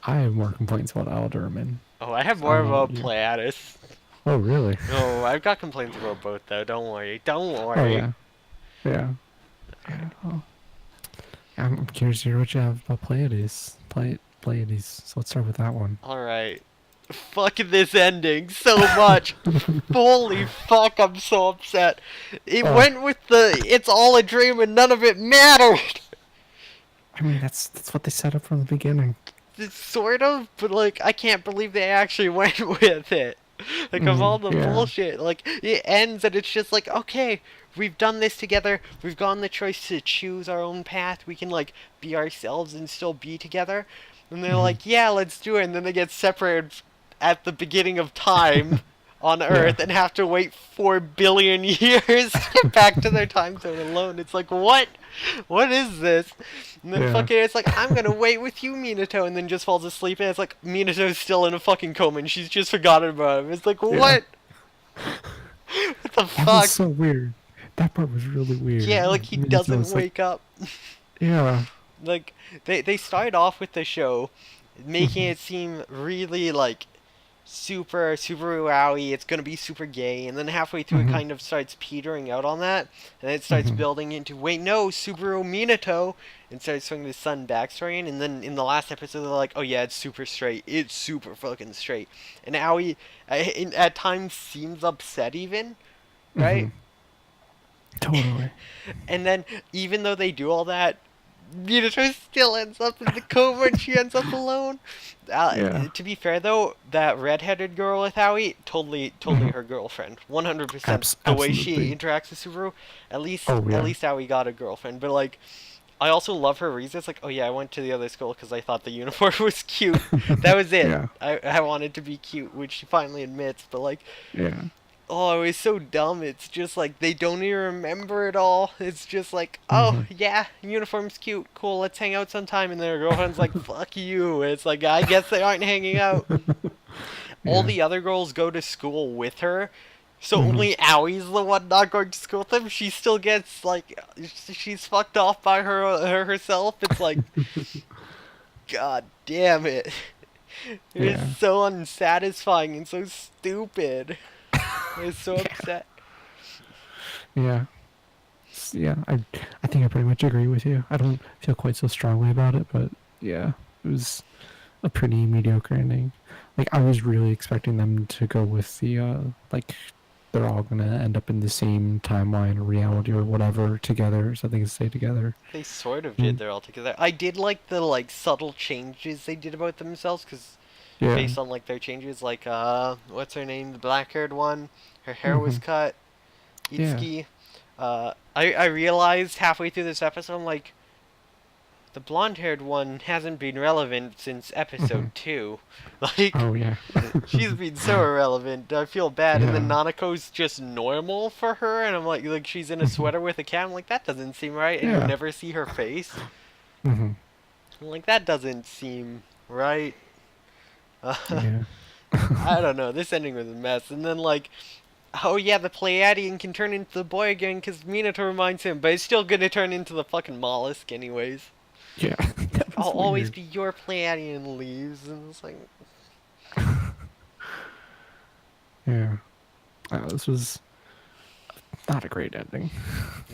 I have more complaints about Alderman. Oh, I have I more don't know about about you. Pleiades. Oh, really? Oh, I've got complaints about both though. Don't worry. Don't Oh, worry. yeah. Yeah. Yeah. Oh. I'm curious to hear what you have about Pleiades. Pleiades. So let's start with that one. All right. Fucking this ending so much. Holy fuck, I'm so upset. It Oh, went with the it's all a dream and none of it mattered. I mean that's what they set up from the beginning. It's sort of, but like I can't believe they actually went with it. Like of all Mm, the yeah. bullshit, like it ends and it's just like okay, we've done this together. We've gotten the choice to choose our own path. We can like be ourselves and still be together. And they're Hmm. like, yeah, let's do it. And then they get separated at the beginning of time on Yeah. Earth and have to wait 4 billion years to get back to their time zone alone. It's like, what? What is this? And then Yeah. fucking, it's like, I'm gonna wait with you, Minato, and then just falls asleep, and it's like, Minato's still in a fucking coma, and she's just forgotten about him. It's like, Yeah. what? What the That was fuck? so weird. That part was really weird. Yeah, like, Like, he it's doesn't almost like, wake up. yeah. Like, they started off with the show, making Hmm. it seem really, like, super wowie, it's gonna be super gay, and then halfway through it Hmm. kind of starts petering out on that, and then it starts Hmm. building into wait no, Subaru Minato, and starts showing the son backstory, and then in the last episode they're like, oh yeah, it's super straight, it's super fucking straight, and Aoi at times seems upset even, Hmm. right? Totally. And then even though they do all that, Minato still ends up in the coma and she ends up alone. Yeah. To be fair though, that redheaded girl with Howie, totally Hmm. her girlfriend, 100%. The way she Absolutely. interacts with Subaru, Oh at yeah. least Howie got a girlfriend. But like, I also love her reasons. Like, oh yeah, I went to the other school because I thought the uniform was cute. That was it. Yeah. I wanted to be cute, which she finally admits. But like, Yeah. oh, it was so dumb. It's just like they don't even remember it all. It's just like, oh Hmm. yeah, uniform's cute, cool. Let's hang out sometime. And their girlfriend's like, fuck you. And it's like I guess they aren't hanging out. All Yeah. the other girls go to school with her, so Hmm. only Awie's the one not going to school with them. She still gets like, she's fucked off by her herself. It's like, god damn it. It is Yeah. so unsatisfying and so stupid. I was so Yeah. upset. Yeah. Yeah. I think I pretty much agree with you. I don't feel quite so strongly about it, but yeah, it was a pretty mediocre ending. Like I was really expecting them to go with the like they're all gonna end up in the same timeline or reality or whatever together, so they can stay together. They sort of did. Mm. They're all together. I did like the like subtle changes they did about themselves, because Yeah. based on like their changes, like what's her name, the black-haired one, her hair was Hmm. cut. Yeah. Itsuki. I realized halfway through this episode, I'm like, the blonde-haired one hasn't been relevant since episode Mhm. 2. Like, Oh yeah. she's been so irrelevant. I feel bad. And then Yeah. Nanako's just normal for her, and I'm like she's in a Mhm. sweater with a cap. I'm like, that doesn't seem right, and you'll Yeah. never see her face. Mhm. I'm like, that doesn't seem right. Yeah. I don't know. This ending was a mess. And then like, oh yeah, the Pleiadian can turn into the boy again because Minato reminds him, but it's still gonna turn into the fucking mollusk anyways. Yeah. It's like, That I'll was always weird. be your Pleiadian leaves, and it's like, Yeah. This was not a great ending.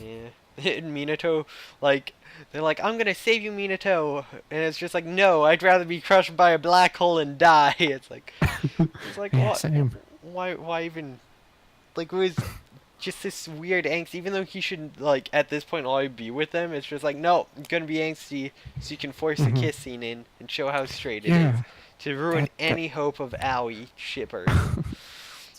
yeah. And Minato, like, they're like, I'm gonna save you, Minato, and it's just like, no, I'd rather be crushed by a black hole and die. It's like, Yeah, what? same. Why even? Like, it was just this weird angst. Even though he should, like, at this point, already be with them, it's just like, no, I'm gonna be angsty, so you can force the Hmm. kiss scene in and show how straight it is Yeah. to ruin That any hope of Aoi shippers,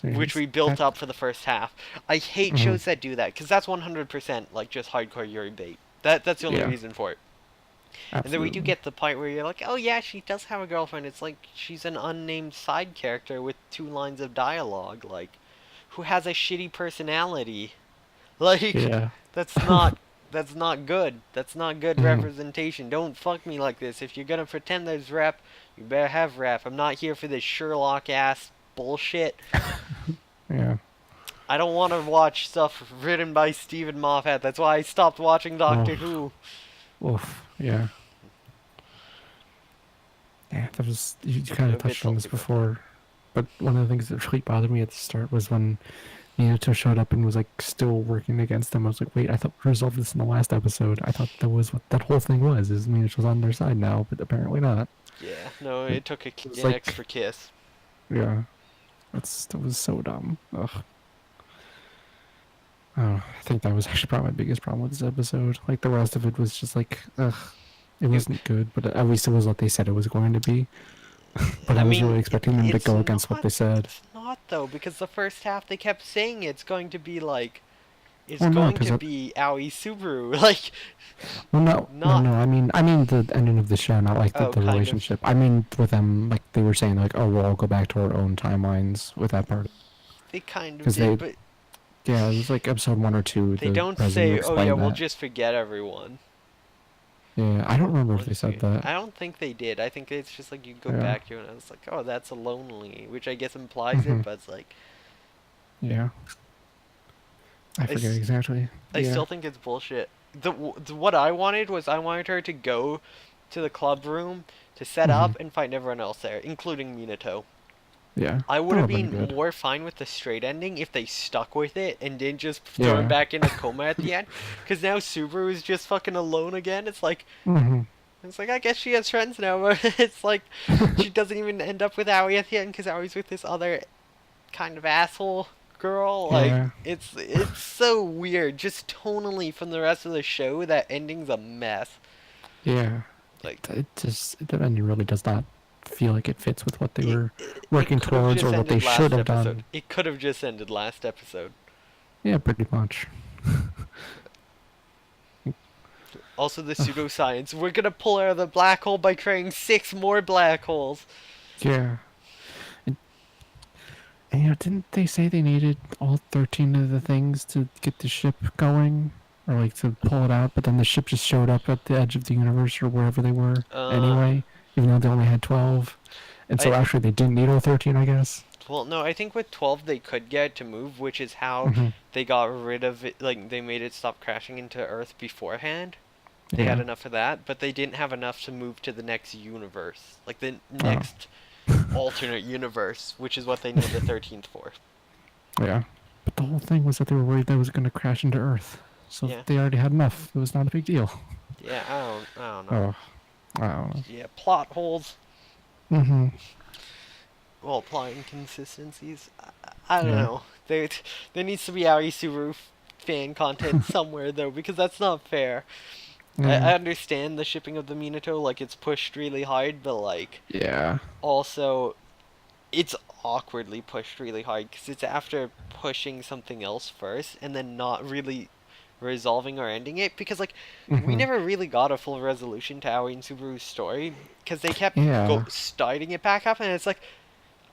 which serious. we built That. up for the first half. I hate Mhm. shows that do that because that's 100% like just hardcore Yuri bait. That's the only Yeah. reason for it. And then we do Absolutely. get the point where you're like, oh yeah, she does have a girlfriend. It's like she's an unnamed side character with 2 lines of dialogue, like who has a shitty personality. Like Yeah. that's not that's not good. That's not good Mhm. representation. Don't fuck me like this. If you're gonna pretend there's rep, you better have rep. I'm not here for this Sherlock ass bullshit. Yeah. I don't want to watch stuff written by Stephen Moffat. That's why I stopped watching Doctor Oof. Who. Oof. Yeah. Yeah. That was. You kind A of bit touched on this salty about that. before, but one of the things that really bothered me at the start was when Minato showed up and was like still working against them. I was like, wait, I thought we resolved this in the last episode. I thought that was what that whole thing was. Is Minato's on their side now, but apparently not. Yeah, no, It it took was an like, extra kiss. yeah, that was so dumb. Ugh. Oh, I think that was actually probably my biggest problem with this episode. Like the rest of it was just like, ugh, it It, wasn't good, but at least it was what they said it was going to be. But I I was mean, really expecting them to it's go against what not. they said. It's not though, because the first half they kept saying it's going to be like, it's Well, no, going because to be Aoi Subaru. Like, well, no, no, not. no. I mean the ending of the show, not like Oh, the kind of. relationship. I mean with them, like they were saying, like, oh, we'll all go back to our own timelines with that part. They kind of Because did, they, but yeah, it was like episode 1 or 2. they The don't president say, oh yeah, explained we'll that. just forget everyone. Yeah, I don't remember if they Let's said see. that. I don't think they did. I think it's just like you go Yeah. back to it and it's like, oh, that's a lonely, which I guess implies it, Hmm. but it's like, Yeah, I I, forget exactly. I Yeah. still think it's bullshit. What I wanted was I wanted her to go to the club room to set Hmm. up and find everyone else there, including Minato. Yeah, I that would would have have been been good. more fine with the straight ending if they stuck with it and didn't just throw him Yeah. back in a coma at the end. Because now Subaru is just fucking alone again. Hmm. It's like I guess she has friends now, but it's like she doesn't even end up with Aoi at the end because Aoi's with this other kind of asshole girl. Like Yeah. it's so weird, just tonally from the rest of the show. That ending's a mess. Yeah. Like It just that ending really does not feel like it fits with what they it, were it working could have towards or just what they ended should last have episode. done. It could have just ended last episode. Yeah, pretty much. Also, the pseudoscience. We're gonna pull out of the black hole by creating 6 more black holes. Yeah. And didn't they say they needed all 13 of the things to get the ship going? Or like to pull it out, but then the ship just showed up at the edge of the universe or wherever they were Uh, anyway, even though they only had 12. And so I actually they didn't need all 13, I guess. well, no, I think with 12 they could get it to move, which is how Hmm. they got rid of it. Like they made it stop crashing into Earth beforehand. They had Yeah. enough of that, but they didn't have enough to move to the next universe, like the Oh. next alternate universe, which is what they need the 13th for. Yeah. But the whole thing was that they were worried that it was going to crash into Earth. So Yeah, they already had enough. It was not a big deal. yeah, I don't know. Oh, I don't know. Yeah, plot holes. Mm-hmm. Well, plot inconsistencies. I don't Yeah. know. There needs to be Aoi Subaru fan content somewhere though, because that's not fair. I Yeah. understand the shipping of the Minato, like it's pushed really hard, but like Yeah. also it's awkwardly pushed really hard because it's after pushing something else first and then not really resolving or ending it, because like we Hmm. never really got a full resolution to Aoi and Subaru's story because they kept Yeah. starting it back up, and it's like,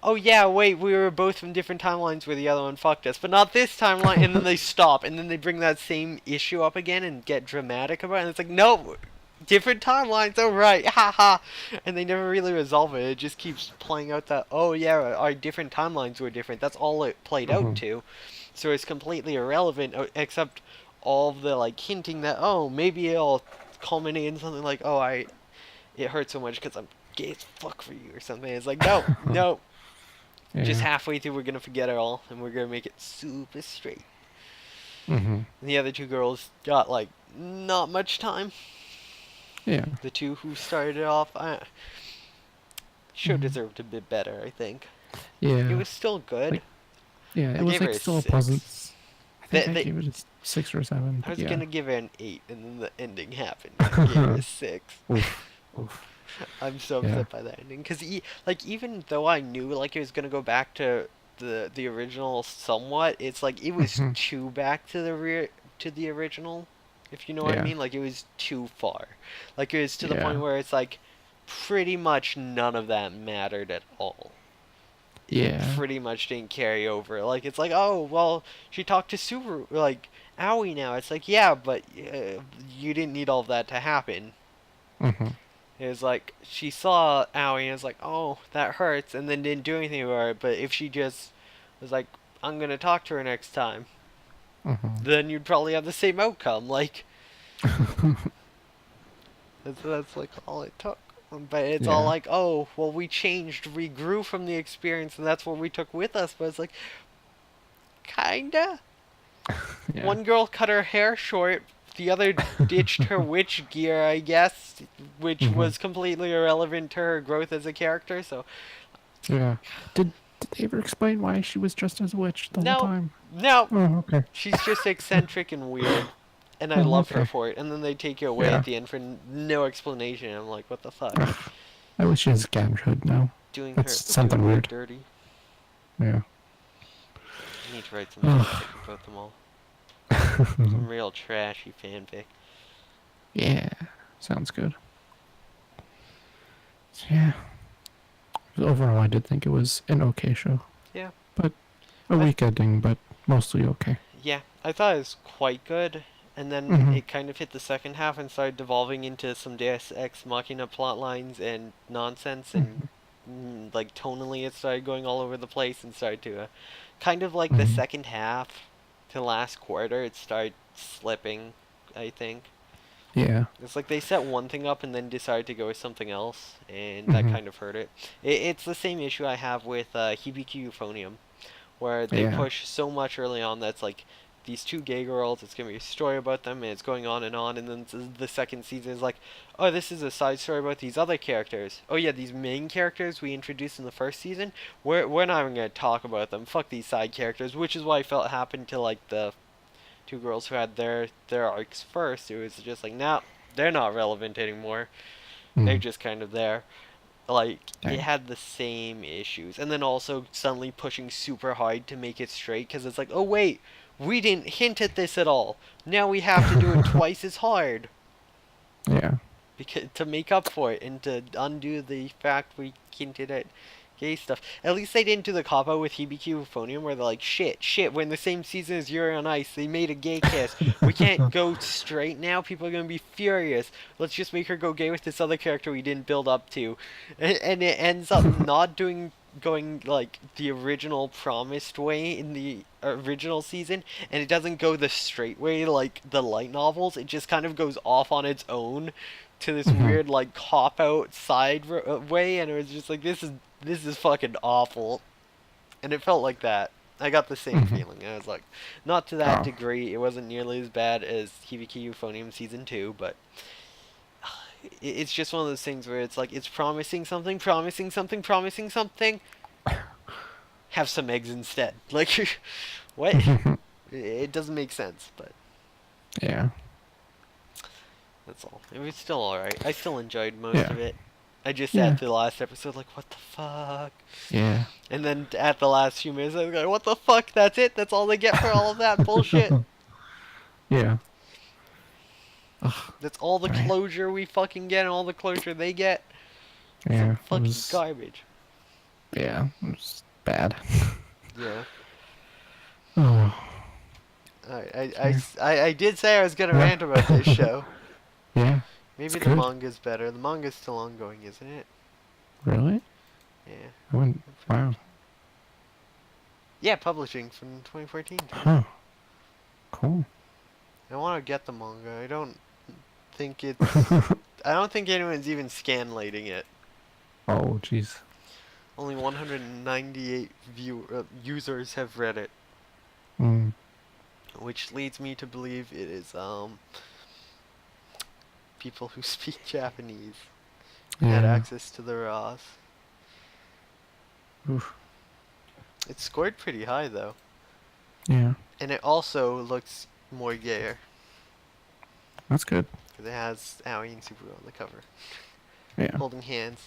oh yeah, wait, we were both from different timelines where the other one fucked us, but not this timeline, and then they stop, and then they bring that same issue up again and get dramatic about it, and it's like, no, different timelines, oh right, haha, and they never really resolve it. It just keeps playing out that, oh yeah, our different timelines were different. That's all it played out Hmm. to, so it's completely irrelevant, except all of the like hinting that, oh, maybe it'll culminate in something like, oh, it hurts so much because I'm gay as fuck for you or something. It's like, no, no, just Yeah. halfway through we're gonna forget it all and we're gonna make it super straight. Hmm. And the other two girls got like not much time. Yeah. The two who started it off, should Hmm. deserved a bit better, I think. It Yeah. was still good. Like, yeah, I it was gave her like a still a pleasant. six. I think I They, gave it a 6 or 7, I but was yeah. gonna give her an 8, and then the ending happened, and I gave her a 6. Oof. Oof. I'm so Yeah. upset by that ending, because like even though I knew like it was gonna go back to the original somewhat, it's like it was Hmm. too back to the original, if you know what I Yeah. mean. Like it was too far. Like it was to the point Yeah. where it's like pretty much none of that mattered at all. It Yeah. pretty much didn't carry over. Like it's like, oh well, she talked to Subaru like Aoi now. It's like, yeah, but you didn't need all of that to happen. Hmm. It was like she saw Aoi and was like, oh, that hurts, and then didn't do anything about it. But if she just was like, I'm gonna talk to her next time, Hmm. then you'd probably have the same outcome. Like that's like all it took. But it's all Yeah. like, oh, well, we changed, we grew from the experience, and that's what we took with us. But it's like, kinda. Yeah. One girl cut her hair short. The other ditched her witch gear, I guess, which Hmm. was completely irrelevant to her growth as a character. So Yeah. Did they ever explain why she was dressed as a witch the whole no, time? no, Oh, okay. she's just eccentric and weird, and I Oh, love her okay. for it. And then they take it away Yeah. at the end for no explanation. I'm like, what the fuck? I wish she was Gandred now. That's Doing something her weird. dirty. Yeah. I need to write some Oh. fanfic about them all. Some real trashy fanfic. Yeah. Sounds good. So, yeah. Overall, I did think it was an okay show, Yeah, but a I weak ending, but mostly okay. yeah, I thought it was quite good. And then Hmm. it kind of hit the second half and started devolving into some Deus Ex Machina plot lines and nonsense, and Hmm. like tonally it started going all over the place and started to kind of like the Hmm. second half to last quarter it started slipping, I think. Yeah. It's like they set one thing up and then decided to go with something else, and that Hmm. kind of hurt it. It's the same issue I have with Hibiki Euphonium, where they Yeah. push so much early on that's like these two gay girls, it's gonna be a story about them, and it's going on, and then the second season is like, oh, this is a side story about these other characters. Oh yeah, these main characters we introduced in the first season, we're not even gonna talk about them. Fuck these side characters, which is what I felt happened to like the two girls who had their arcs first. It was just like, no, they're not relevant anymore. They're Mm. just kind of there. Like it Dang. had the same issues, and then also suddenly pushing super hard to make it straight because it's like, oh wait, we didn't hint at this at all. Now we have to do it twice as hard Yeah. because to make up for it and to undo the fact we hinted at gay stuff. At least they didn't do the cop out with Hibiki Euphonium where they're like, shit, we're in the same season as Yuri on Ice. They made a gay kiss. We can't go straight now. People are gonna be furious. Let's just make her go gay with this other character we didn't build up to, and it ends up not going like the original promised way in the original season, and it doesn't go the straight way like the light novels. It just kind of goes off on its own to this Hmm. weird like cop out side way, and it was just like this is fucking awful, and it felt like that. I got the same Hmm. feeling. I was like, not to that Oh. degree. It wasn't nearly as bad as Hibiki Euphonium season 2, but it's just one of those things where it's like it's promising something, promising something, promising something. Have some eggs instead. Like, what? It doesn't make sense, but Yeah. that's all. It was still alright. I still enjoyed most Yeah. of it. I just Yeah. at the last episode like, what the fuck? Yeah. And then at the last few minutes, I was like, what the fuck? That's it? That's all they get for all of that bullshit? Yeah. Ugh. That's all the Right. closure we fucking get and all the closure they get. Some Yeah, it fucking was. garbage. Yeah, it was bad. Yeah. Oh. Yeah. I did say I was gonna Yeah. rant about this show. Yeah. It's Maybe the good. manga's better. The manga's still ongoing, isn't it? Really? Yeah. I wouldn't. Wow. Yeah, publishing from 2014 too. Huh. Cool. I want to get the manga. Think it's. I don't think anyone's even scanlating it. Oh, jeez. Only 198 users have read it, Mm. which leads me to believe it is people who speak Japanese had Yeah. access to the RAWs. Oof. It scored pretty high though, Yeah. and it also looks more gayer That's good. because it has Aoi and Subaru on the cover, Yeah. holding hands.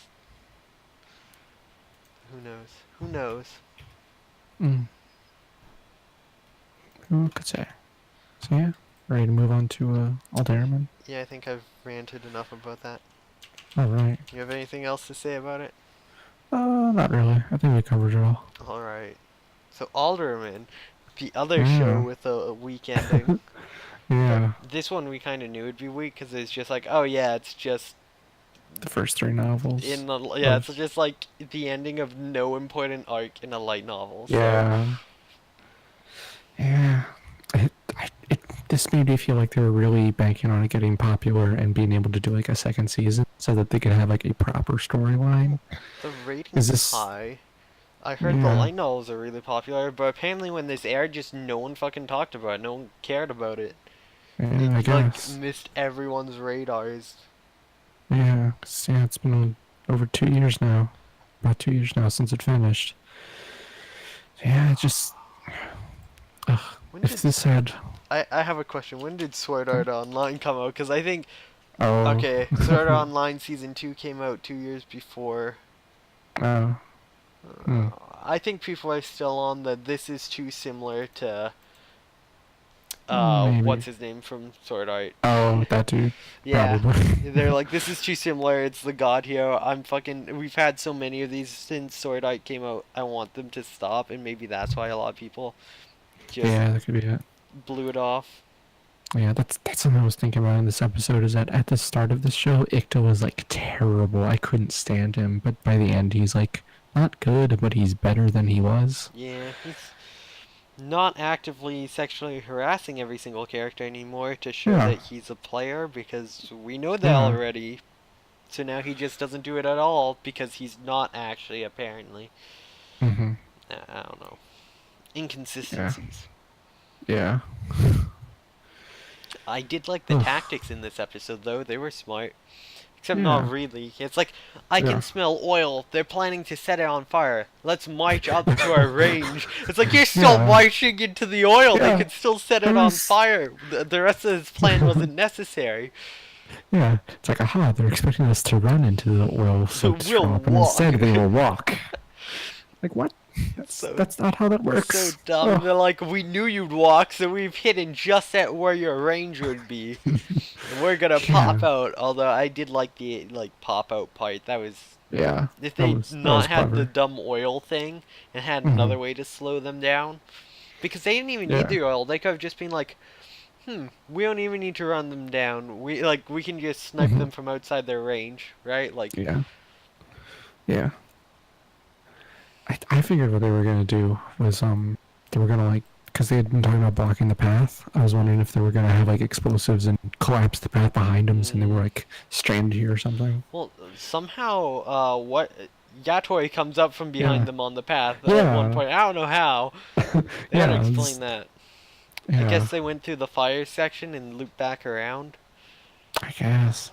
Who knows? Who knows? Mm. Who could say? So yeah, ready to move on to Alderman. Yeah, I think I've ranted enough about that. All right. You have anything else to say about it? Not really. I think we covered it all. Alright. So Alderman, the other show Yeah. with a weak ending. Yeah. But this one we kind of knew it'd be weak because it's just like, oh yeah, it's just The first three novels. it's just like the ending of no important arc in a light novel. So. Yeah. Yeah. This made me feel like they were really banking on it getting popular and being able to do like a second season so that they could have like a proper storyline. The rating's this high. I heard the light novels are really popular, but apparently when this aired, just no one fucking talked about it. No one cared about it. Yeah, I It like guess. missed everyone's radars. Yeah, 'cause, yeah, it's been over 2 years now. About 2 years now since it finished. Yeah, it just. Ugh. When If did this had. I have a question. When did Sword Art Online come out? Because I think Oh. okay, Sword Art Online season 2 came out 2 years before. Oh. Hmm. I think people are still on that. This is too similar to Maybe. what's his name from Sword Art. Oh, that dude. Yeah, Probably. they're like, this is too similar. It's the God Hero. We've had so many of these since Sword Art came out. I want them to stop, and maybe that's why a lot of people just Yeah, that could be it. blew it off. Yeah, that's something I was thinking about in this episode. Is that at the start of the show, Ikta was like terrible. I couldn't stand him, but by the end, he's like not good, but he's better than he was. Yeah, he's not actively sexually harassing every single character anymore to show that he's a player because we know that already. So now he just doesn't do it at all because he's not actually, apparently. Mm-hmm. I don't know. Inconsistencies. Yeah. I did like the tactics in this episode, though. They were smart. Except not really. It's like, I can smell oil. They're planning to set it on fire. Let's march up to our range. It's like, you're still marching into the oil. They could still set it on fire. The rest of this plan wasn't necessary. Yeah. It's like, aha, they're expecting us to run into the oil-soaked swamp, and instead they will walk. Like, what? That's not how that works. So dumb. They're like, we knew you'd walk, so we've hidden just at where your range would be. And we're gonna pop out. Although I did like the pop out part. That was if they had the dumb oil thing and had another way to slow them down, because they didn't even need the oil. They could have just been like, we don't even need to run them down. We can just snipe them from outside their range, right? Like yeah. I figured what they were gonna do was they were gonna because they had been talking about blocking the path. I was wondering if they were gonna have explosives and collapse the path behind them, so they were stranded here or something. Well, somehow Yatoi comes up from behind them on the path at one point. I don't know how. They had to explain that. I guess they went through the fire section and looped back around. I guess.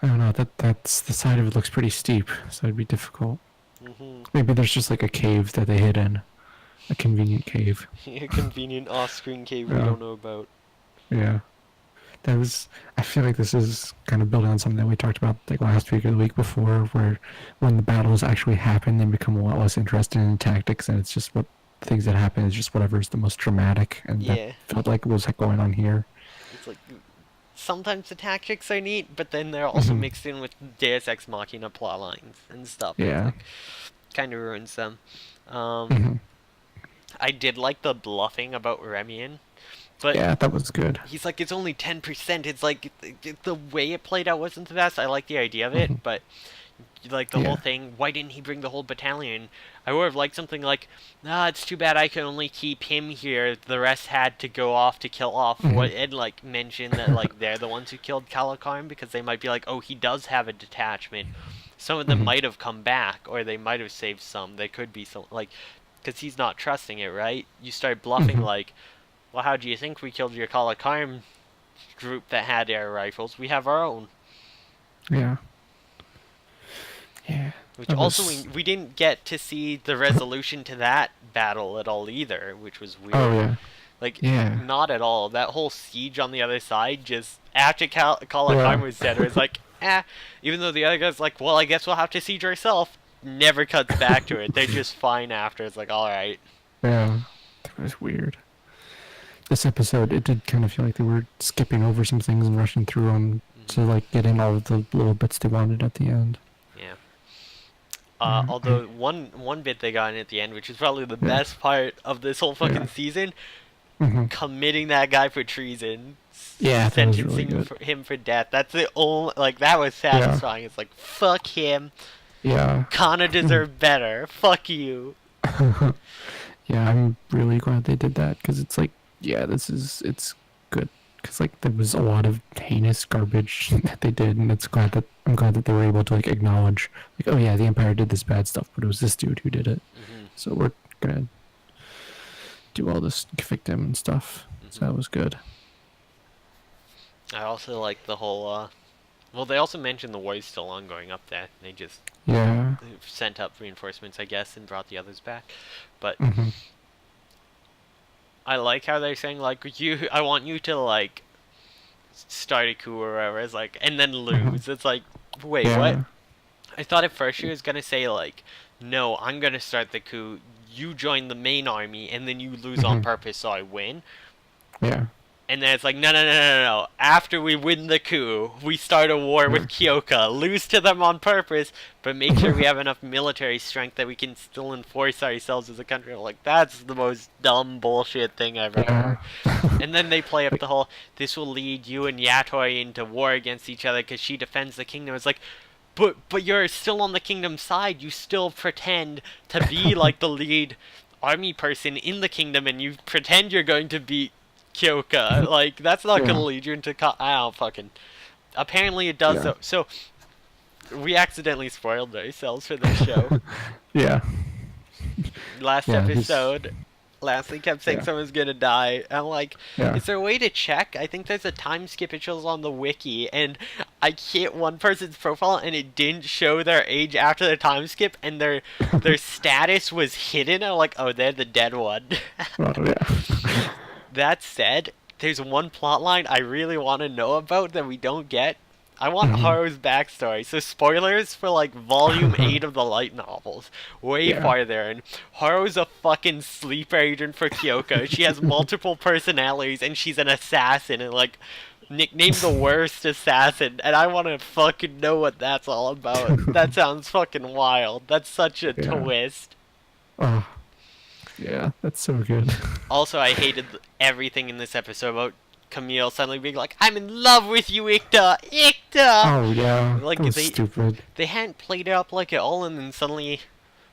I don't know. That's the side of it looks pretty steep, so it'd be difficult. Maybe there's just a cave that they hid in. A convenient cave. A convenient off-screen cave we don't know about. Yeah. I feel like this is kind of building on something that we talked about last week or the week before, where when the battles actually happen, they become a lot less interested in tactics, and it's just what things that happen is just whatever's the most dramatic, and that felt like was going on here. It's like sometimes the tactics are neat, but then they're also Hmm. mixed in with Deus Ex Machina plot lines and stuff. It's Yeah. like kind of ruins them. Um, Hmm. I did like the bluffing about Remian, but Yeah, that was good. he's like, it's only 10%. It's like the way it played out wasn't the best. I like the idea of it, Hmm. but like the whole Yeah. thing, why didn't he bring the whole battalion? I would have liked something like, nah, it's too bad I could only keep him here. The rest had to go off to kill off Hmm. what, and like mention that like they're the ones who killed Calacarn, because they might be like, oh, he does have a detachment. Some of them Hmm. might have come back, or they might have saved some. They could be some like, because he's not trusting it, right? You start bluffing Hmm. like, well, how do you think we killed your Calacarn group that had air rifles? We have our own. Yeah. Yeah. Which That also was. we didn't get to see the resolution to that battle at all either, which was Oh weird. yeah. Like, Yeah. not at all. That whole siege on the other side, just after Yeah. Kalakamu said it, was like, eh. Even though the other guy's like, well, I guess we'll have to siege ourselves. Never cuts back to it. They're just fine after. It's like, alright. Yeah. That was weird. This episode, it did kind of feel like they were skipping over some things and rushing through them to Hmm. like get in all of the little bits they wanted at the end. Yeah. Yeah. Although one bit they got in at the end, which is probably the Yeah. best part of this whole Yeah. fucking season, Hmm. committing that guy for treason, Yeah, that was really sentencing good. him for death. That's the only, like, that was Yeah. satisfying. It's like, fuck him. Yeah. Kana deserved better. Fuck you. Yeah, I'm really glad they did that because it's like, yeah, it's good because like there was a lot of heinous garbage that they did, and I'm glad that they were able to like acknowledge like, oh yeah, the Empire did this bad stuff, but it was this dude who did it, Hmm. so we're gonna do all this victim and stuff. So Hmm. that was good. I also like the whole, well, they also mentioned the war is still ongoing up there. They just Yeah. sent up reinforcements, I guess, and brought the others back. But Hmm. I like how they're saying, like, I want you to, like, start a coup or whatever. It's like, and then Hmm. lose. It's like, wait, what? Yeah. I thought at first she was gonna say like, "No, I'm gonna start the coup. You join the main army, and then you lose on Hmm. purpose, so I win." Yeah. And then it's like, no, no, no, no, no. After we win the coup, we start a war with Kyoka. Lose to them on purpose, but make sure we have enough military strength that we can still enforce ourselves as a country. I'm like, that's the most dumb bullshit thing I've ever Yeah. heard. And then they play up the whole, this will lead you and Yatori into war against each other because she defends the kingdom. It's like, but you're still on the kingdom side. You still pretend to be like the lead army person in the kingdom, and you pretend you're going to beat Kyoka. Like, that's not gonna Yeah. lead you into I don't fucking. Apparently it does Yeah. though. So we accidentally spoiled ourselves for this show. Yeah. Last Yeah. He's. episode, Lastly kept saying Yeah. someone's gonna die. I'm like, Yeah. is there a way to check? I think there's a time skip. It shows on the wiki, and I hit one person's profile, and it didn't show their age after the time skip, and their status was hidden. I'm like, oh, they're the dead one. Oh yeah. That said, there's one plot line I really want to know about that we don't get. I want Hmm. Haru's backstory. So spoilers for like volume 8 of the light novels. Way Yeah. farther in. Haru's a fucking sleeper agent for Kyoko. She has multiple personalities and she's an assassin and like nicknamed the worst assassin. And I want to fucking know what that's all about. That sounds fucking wild. That's such a Yeah. twist. Oh. Yeah. That's so good. Also, I hated everything in this episode about Camille suddenly being like, "I'm in love with you, Ikta, Ikta." Oh yeah. Like That was stupid. they hadn't played it up like at all, and then suddenly,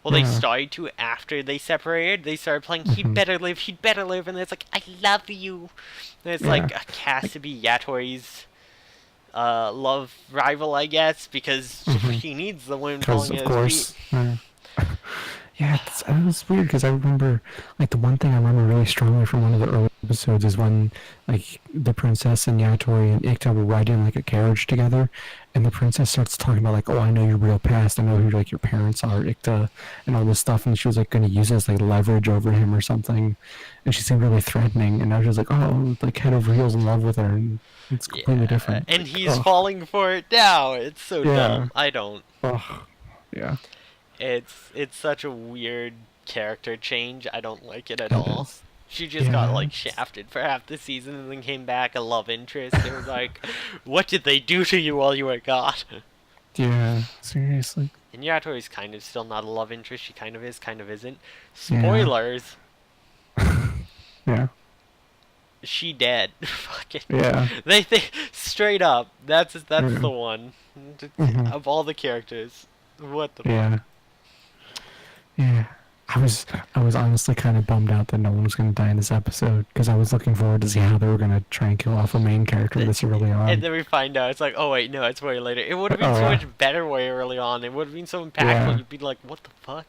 well, they Yeah. started to after they separated. They started playing Hmm. he'd better live," and it's like, "I love you." And it's Yeah. like a Cassidy Yatori's love rival, I guess, because Hmm. he needs the women Because falling of at his course. Yeah, it was weird because I remember, like, the one thing I remember really strongly from one of the early episodes is when, like, the princess and Yatori and Ikta were riding, like, a carriage together, and the princess starts talking about, like, oh, I know your real past, I know who, like, your parents are, Ikta, and all this stuff, and she was, like, going to use it as, like, leverage over him or something, and she seemed really threatening, and I was just like, oh, like, head over heels in love with her, and it's completely feet. Yeah, different. and Like, he's oh, falling for it now. It's so yeah, dumb. I don't. oh, yeah, It's such a weird character change. I don't like it at it all. is. She just got Yeah. like shafted for half the season and then came back a love interest. They were like, what did they do to you while you were gone? Yeah. Seriously. And Yatori's kind of still not a love interest. She kind of is, kind of isn't. Yeah. Spoilers. Yeah. She dead. Fucking. Yeah. They think straight up. That's Yeah. the one Hmm. of all the characters. What the fuck? Yeah. Yeah. I was honestly kind of bummed out that no one was going to die in this episode because I was looking forward to see how they were going to try and kill off a main character this early And on. then we find out it's like, oh wait, no, it's way later. It would have been Oh so yeah. much better way early on. It would have been so impactful. Yeah. You'd be like, what the fuck?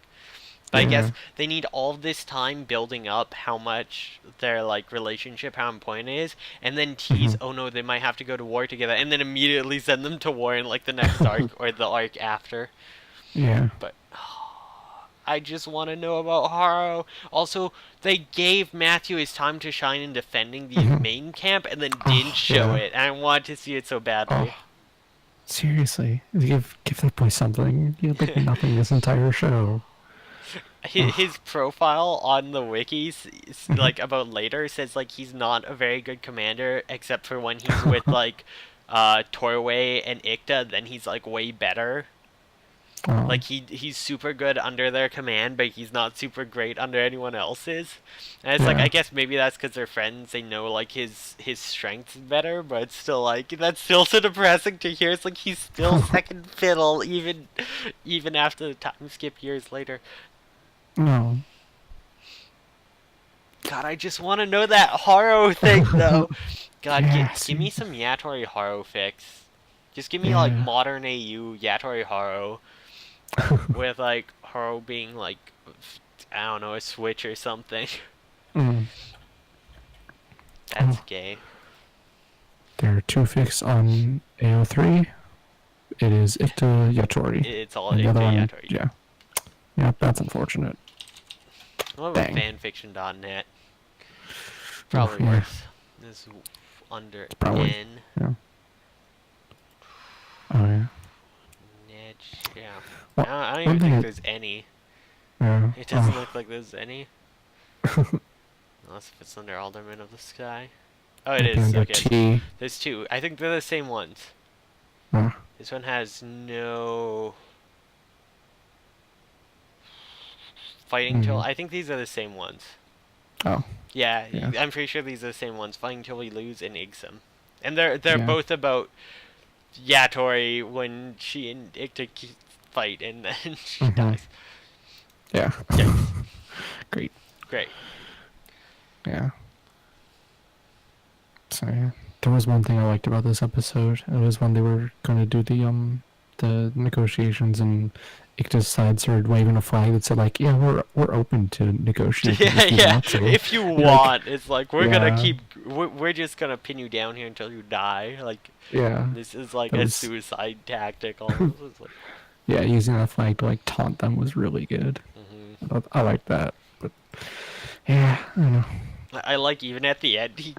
But I guess Yeah. they need all this time building up how much their like relationship, how important it is, and then Hmm. tease, oh no, they might have to go to war together, and then immediately send them to war in like the next arc or the arc after. Yeah. But I just want to know about Haro. Also, they gave Matthew his time to shine in defending the Hmm. main camp, and then didn't Oh show yeah. it. And I want to see it so badly. Oh, seriously. Give that boy something. He had like nothing this entire show. His profile on the wikis, Mhm. like about later, says like he's not a very good commander except for when he's with like Torway and Ikta. Then he's like way better. Oh, Like he's super good under their command, but he's not super great under anyone else's. And it's like I yeah. guess maybe that's because they're friends. They know like his strengths better, but it's still like that's still so depressing to hear. It's like he's still second fiddle even after the time skip years later. No. God, I just want to know that Haro thing though. God, Yeah, give me see. some Yatori Haro fix. Just give me like Yeah. modern AU Yatori Haro with like Haro being like I don't know a switch or something. Mm. That's Oh, gay. there are two fix on AO3. It is Ikta Yatori. It's all And the other Ikka one, Yatori. yeah. Yeah, that's unfortunate. What about Dang. fanfiction.net? Oof, Probably yeah. worse. This is under Probably. N. Yeah. Oh, yeah. Niche. Yeah. Well, I don't one even thing think it, there's any. yeah. It doesn't look like there's any. Unless if it's under Alderman of the Sky. Oh, it Might be is. under Okay. T. There's two. I think they're the same ones. Uh, This one has no fighting till. mm. I think these are the same ones. Oh, Yeah, yeah. I'm pretty sure these are the same ones. Fighting till we lose and Igsum. And they're Yeah. both about Yatori when she and Ikta fight and then she Hmm. dies. Yeah. Yikes. Great. Great. Yeah. So yeah, there was one thing I liked about this episode. It was when they were going to do the negotiations and Ikta's side started waving a flag that said like, yeah, we're open to negotiating Yeah, if you yeah. want to. If you Like, want, it's like we're gonna yeah, keep. We're just gonna pin you down here until you die. Like yeah. this is like That a was suicide tactic. Almost. It's like, yeah, using that flag to like taunt them was really good. I like that, but yeah, I don't know. I like even at the end he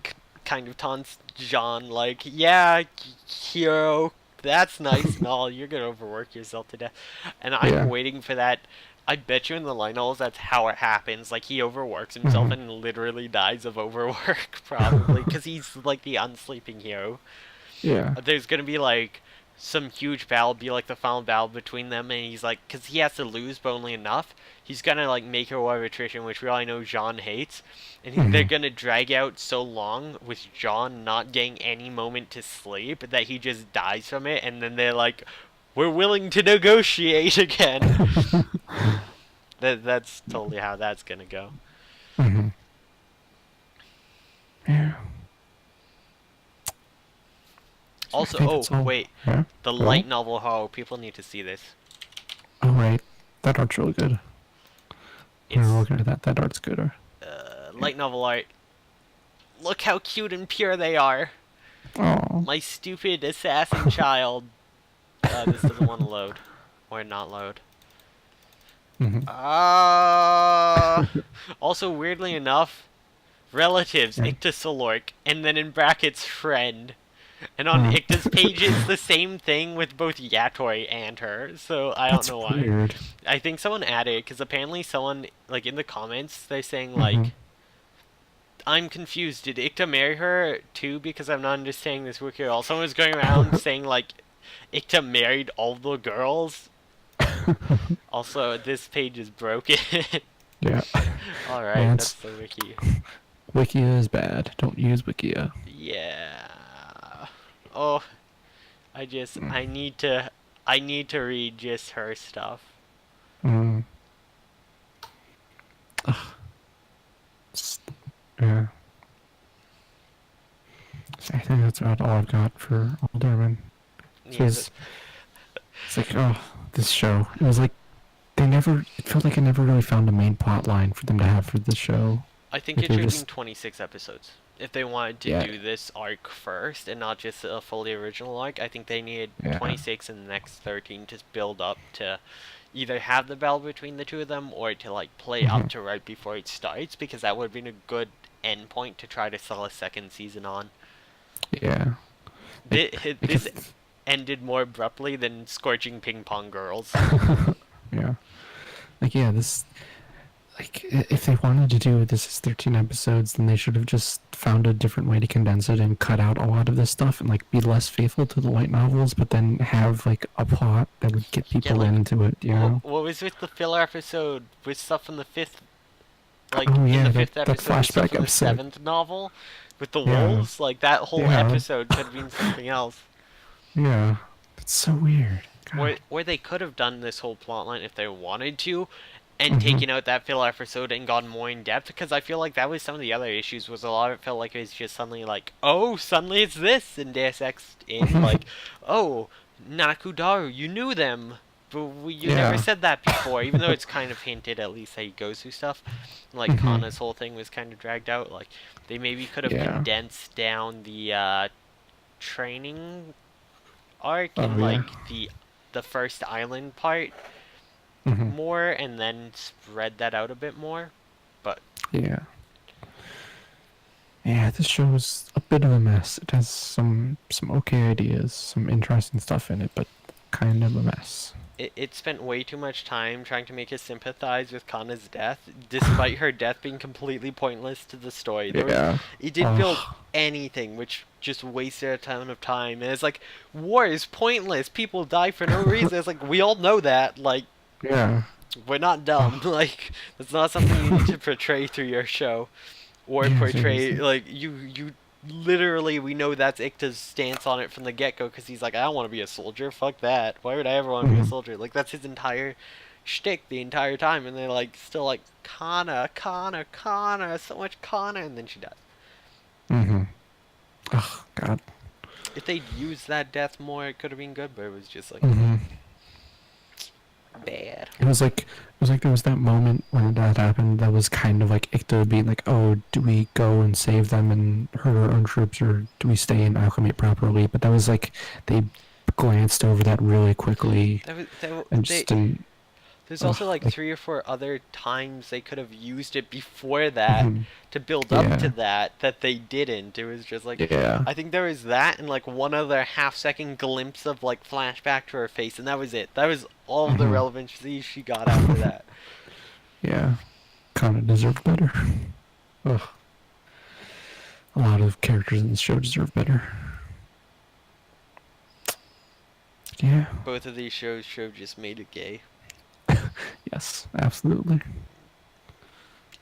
kind of taunts John like, yeah, hero, that's nice and all. You're gonna overwork yourself to death, and I'm Yeah. waiting for that. I bet you in the Lionels that's how it happens. Like he overworks himself Hmm. and literally dies of overwork, probably because he's like the unsleeping hero. Yeah. There's gonna be like some huge battle, be like the final battle between them, and he's like, because he has to lose, but only enough. He's gonna like make a war of attrition, which we all know Jean hates, and they're Hmm. gonna drag out so long with Jean not getting any moment to sleep that he just dies from it, and then they're like, "We're willing to negotiate again." That's totally how that's gonna go. Hmm. Yeah. I Also, think oh that's all. wait, Yeah. the Well, light novel. Oh, people need to see this. oh right, that art's really good. We were It's looking at that. That art's good. light novel art. Look how cute and pure they are. Oh. My stupid assassin child. This doesn't want to load. Or not load. Hmm. Also, weirdly enough, relatives, Yeah. Ikta Solork, and then in brackets, friend. And on Hmm. Ikta's page, it's the same thing with both Yatori and her, so I don't That's know why. weird. I think someone added it, because apparently someone, like, in the comments, they're saying, Hmm. like, I'm confused. Did Ikta marry her too? Because I'm not understanding this wiki at all. Someone was going around saying like Ikta married all the girls. Also, this page is broken. Yeah. Well, Alright, that's that's the wiki. Wikia is bad. Don't use Wikia. Yeah. Oh, Mm. I need to read just her stuff. Mm. Yeah. I think that's about all I've got for Alderman. So Yeah, that, it's like, oh, this show. It was like it felt like I never really found a main plot line for them to have for this show. I think Like it they should were have been just, 26 episodes. If they wanted to yeah, do this arc first and not just a fully original arc, I think they needed yeah. 26 in the next 13 to build up to either have the battle between the two of them or to like play Hmm. up to right before it starts, because that would have been a good end point to try to sell a second season on. Yeah. Like, This ended more abruptly than Scorching Ping Pong Girls. yeah. Like, yeah, if they wanted to do this as 13 episodes, then they should have just found a different way to condense it and cut out a lot of this stuff and like be less faithful to the light novels, but then have like a plot that would get Yeah, people like into it, you know? what was with the filler episode with stuff from the fifth, like Oh in yeah, the that fifth that episode with stuff flashback from the episode. seventh novel with the Yeah, wolves? Like that whole yeah, episode could have been something else. yeah. It's so weird. God. Or they could have done this whole plotline if they wanted to, and Hmm. taken out that filler episode and gone more in depth, because I feel like that was some of the other issues. Was a lot of it felt like it was just suddenly like, oh, suddenly it's this in Deus Ex in like, oh, Nakudaru, you knew them, but you never Yeah. said that before. Even though it's kind of hinted at least that he goes through stuff. Like Hmm. Kana's whole thing was kind of dragged out. Like they maybe could have Yeah. condensed down the training arc Oh in yeah. like the first island part Hmm. more and then spread that out a bit more. But Yeah. Yeah, this show is a bit of a mess. It has some okay ideas, some interesting stuff in it, but kind of a mess. it spent way too much time trying to make us sympathize with Kana's death, despite her death being completely pointless to the story. Yeah. It didn't build Oh, anything, which just wasted a ton of time. And it's like, war is pointless. People die for no reason. It's like, we all know that. Like, yeah. we're not dumb. Oh. Like, that's not something you need to portray through your show. Or Yeah, portray, seriously. like, you literally, we know that's Ikta's stance on it from the get-go, because he's like, I don't want to be a soldier, fuck that, why would I ever want to be a Hmm. soldier? Like, that's his entire shtick the entire time, and they're like, still like, Kana, Kana, Kana, so much Kana, and then she dies. Hmm. Oh God. If they'd used that death more, it could have been good, but it was just like, Hmm. bad. It was like there was that moment when that happened that was kind of like Ikto being like, oh, do we go and save them and hurt our own troops, or do we stay and acclimate properly? But that was like they glanced over that really quickly and just didn't. There's Ugh, also like like, 3 or 4 other times they could have used it before that mhm. to build up to Yeah, that they didn't. It was just like, yeah. I think there was that and like one other half-second glimpse of like flashback to her face, and that was it. That was all the Hmm. relevancy she got after that. Yeah, kind of deserved better. Ugh. A lot of characters in the show deserve better. Yeah. Both of these shows should have just made it gay. Yes, absolutely.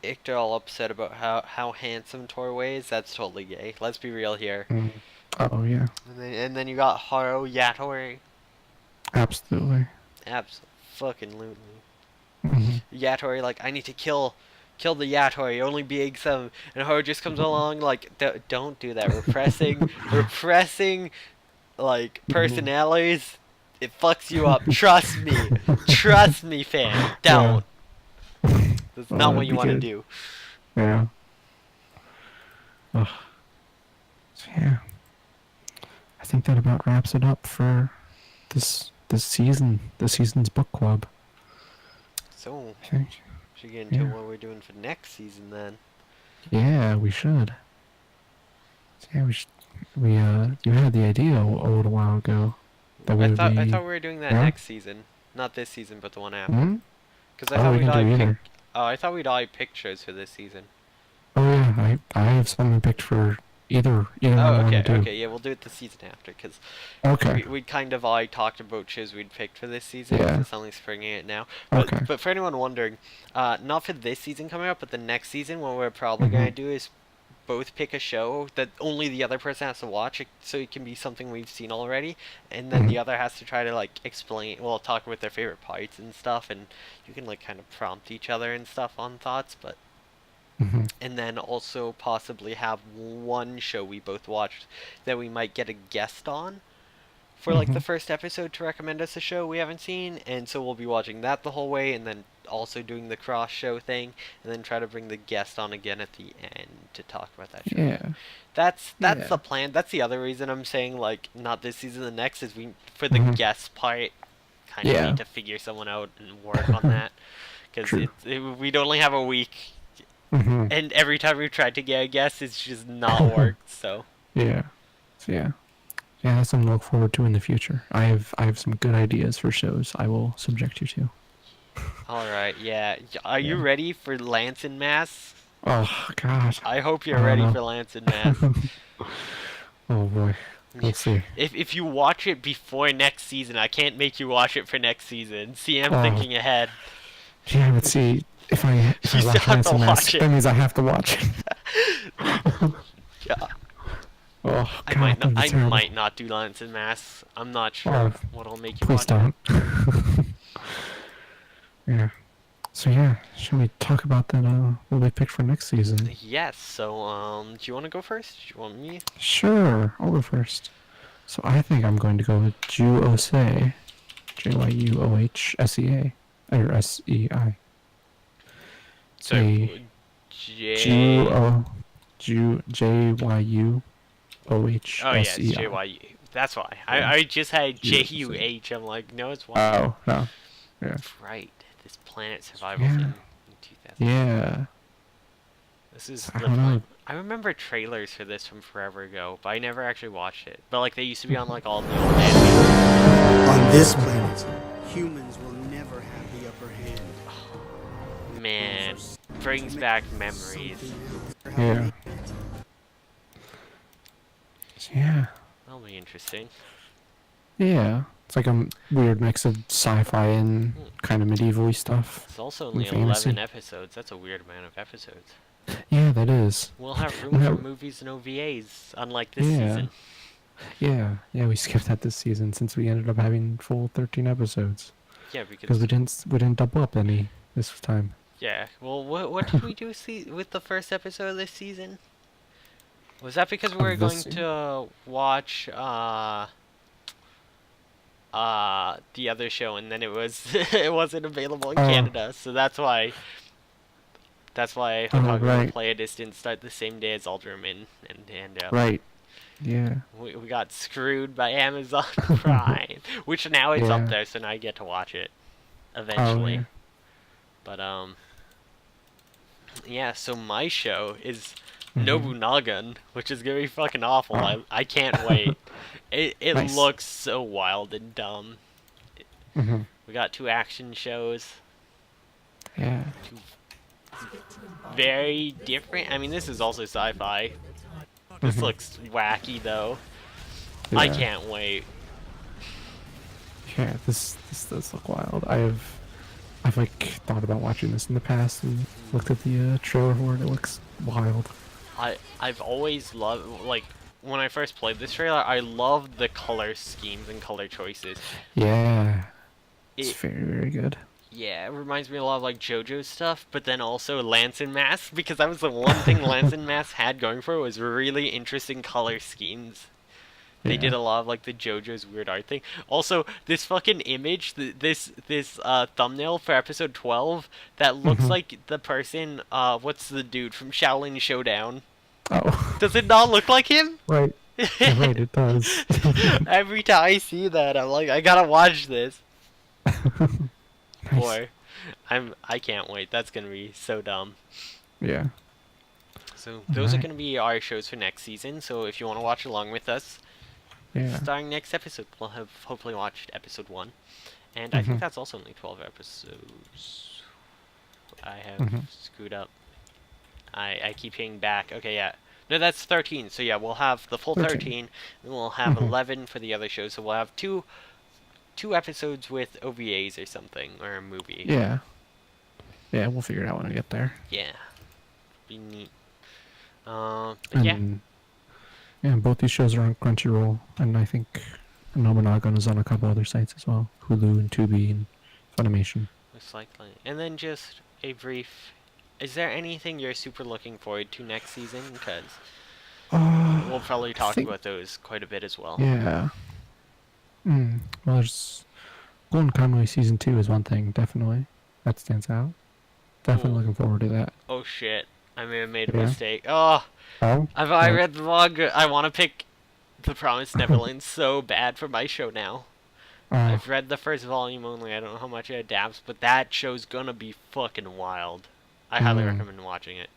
Ikta all upset about how handsome Torway is. That's totally gay. Let's be real here. Mm. Oh yeah, And then you got Haro Yatori. absolutely. Absolutely. Hmm. Yatori like, I need to kill the Yatori, only being some, and Haru just comes along like, don't do that. Repressing like Hmm. personalities, it fucks you up. Trust me, fam. Yeah. Don't. That's Oh, not what that'd you be want to good. do. Yeah. Ugh. So, yeah. I think that about wraps it up for this season. This season's book club. So, I think. should get into Yeah. what we're doing for next season then. Yeah, we should. So, yeah, we should. You had the idea a little while ago that we I would thought be. we were doing that Yeah. next season, not this season, but the one after. Hmm? Because I Oh, thought we we'd can do already pick. either. Oh, I thought we'd already pictures for this season. Oh yeah, I have something picked for either one Oh, I want to okay, do. okay, yeah, we'll do it the season after, because Okay. we'd kind of already talked about shows we'd picked for this season, Yeah. so something's springing it now. Okay. But for anyone wondering, not for this season coming up, but the next season, what we're probably Mm-hmm. gonna do is both pick a show that only the other person has to watch, so it can be something we've seen already, and then Mm-hmm. the other has to try to like explain, well, talk about their favorite parts and stuff, and you can like kind of prompt each other and stuff on thoughts, but Mm-hmm. and then also possibly have one show we both watched that we might get a guest on for like Mm-hmm. the first episode to recommend us a show we haven't seen, and so we'll be watching that the whole way, and then also doing the cross show thing, and then try to bring the guest on again at the end to talk about that show again. Yeah. That's Yeah. the plan. That's the other reason I'm saying like not this season, the next is we for the Mm-hmm. guest part kind of Yeah. need to figure someone out and work on that because True. we'd only have a week, Mm-hmm. and every time we've tried to get a guest, it's just not worked. So. Yeah. So yeah. Yeah, that's something to look forward to in the future. I have some good ideas for shows I will subject you to. All right, yeah. Are you Yeah. ready for Lance and Mass? Oh God. I hope I you're don't ready know. for Lance and Mass. Oh boy. We'll see. If you watch it before next season, I can't make you watch it for next season. See, I'm Oh thinking ahead. yeah, but see, if You I still watch have to Ransom Mask, watch it. that means I have to watch it. Yeah. Oh I God, might not. that'd be I terrible. might not do Lance and Mass. I'm not Oh, sure what'll make you please watch it. don't. Yeah. So yeah, should we talk about that? What we picked for next season? Yes. So, do you want to go first? Do you want me? Sure, I'll go first. So I think I'm going to go with Juose, Jyuohsea, or Sei. So, Say J. Jyuohsei. Oh yes, JYU. That's why. Yeah. I just had Juose. JUH. I'm like, no, it's Y. Oh no. Yeah. That's right. This Planet Survival Yeah. thing in 2000. Yeah. This is I the don't know. I remember trailers for this from forever ago, but I never actually watched it. But like they used to be on like all the old anime. On this planet, humans will never have the upper hand. Man, brings back memories. Yeah. Yeah. That'll be interesting. Yeah. It's like a weird mix of sci-fi and kind of medieval-y stuff. It's also only Fantasy. 11 episodes. That's a weird amount of episodes. Yeah, that is. We'll have room We'll for have- movies and OVAs, unlike this Yeah. season. Yeah. Yeah, we skipped that this season since we ended up having full 13 episodes. Yeah, Because we didn't double up any this time. yeah. Well, what did we do with the first episode of this season? Was that because we were Of going this to watch the other show and then it was it wasn't available in Oh. Canada, so that's why Hokage right. Pleiades didn't start the same day as Ultraman and Right. Yeah. we got screwed by Amazon Prime, which now it's Yeah. up there, so now I get to watch it eventually. Oh, yeah. But yeah, so my show is Mhm. Nobunagan, which is gonna be fucking awful. Oh. I can't wait. It Nice. looks so wild and dumb. Mm-hmm. We got 2 action shows, Yeah. very different. I mean, this is also sci-fi. This Mhm. looks wacky though. I Yeah. can't wait. Yeah, this does look wild. I've like thought about watching this in the past and looked at the trailer for it. It looks wild. I've always loved, like, when I first played this trailer, I loved the color schemes and color choices. Yeah. It's It, very, very good. yeah, it reminds me a lot of like JoJo's stuff, but then also Lance and Mass, because that was the one thing Lance and Mass had going for it, was really interesting color schemes. They Yeah. did a lot of like the JoJo's weird art thing. Also, this fucking image, this thumbnail for episode 12 that looks Mhm. like the person, what's the dude from Shaolin Showdown? Oh. Does it not look like him? Right. Yeah, right, it does. Every time I see that, I'm like, I gotta watch this. Nice. Boy, I can't wait. That's gonna be so dumb. Yeah. So those are Alright. gonna be our shows for next season. So if you want to watch along with us, Yeah. starting next episode, we'll have hopefully watched episode 1, and I think Mhm. that's also only 12 episodes. I have Mhm. screwed up. I keep hitting back. Okay, yeah. No, that's 13. So yeah, we'll have the full 13. 13, and we'll have 11 for the other shows. So we'll have two episodes with OVAs or something, or a movie. Yeah. Yeah, we'll figure it out when we get there. Yeah. Be neat. But yeah. And yeah, both these shows are on Crunchyroll, and I think Nobunaga is on a couple other sites as well. Hulu and Tubi and Funimation. Most likely. And then just a brief... Is there anything you're super looking forward to next season? Because we'll probably talk about those quite a bit as well. Yeah. Well, there's Golden Kamuy Season 2 is one thing, definitely. That stands out. Definitely looking forward to that. Oh shit. I may have made a mistake. Oh! Oh? I read the manga. I want to pick The Promised Neverland so bad for my show now. I've read the first volume only. I don't know how much it adapts, but that show's gonna be fucking wild. I highly recommend watching it.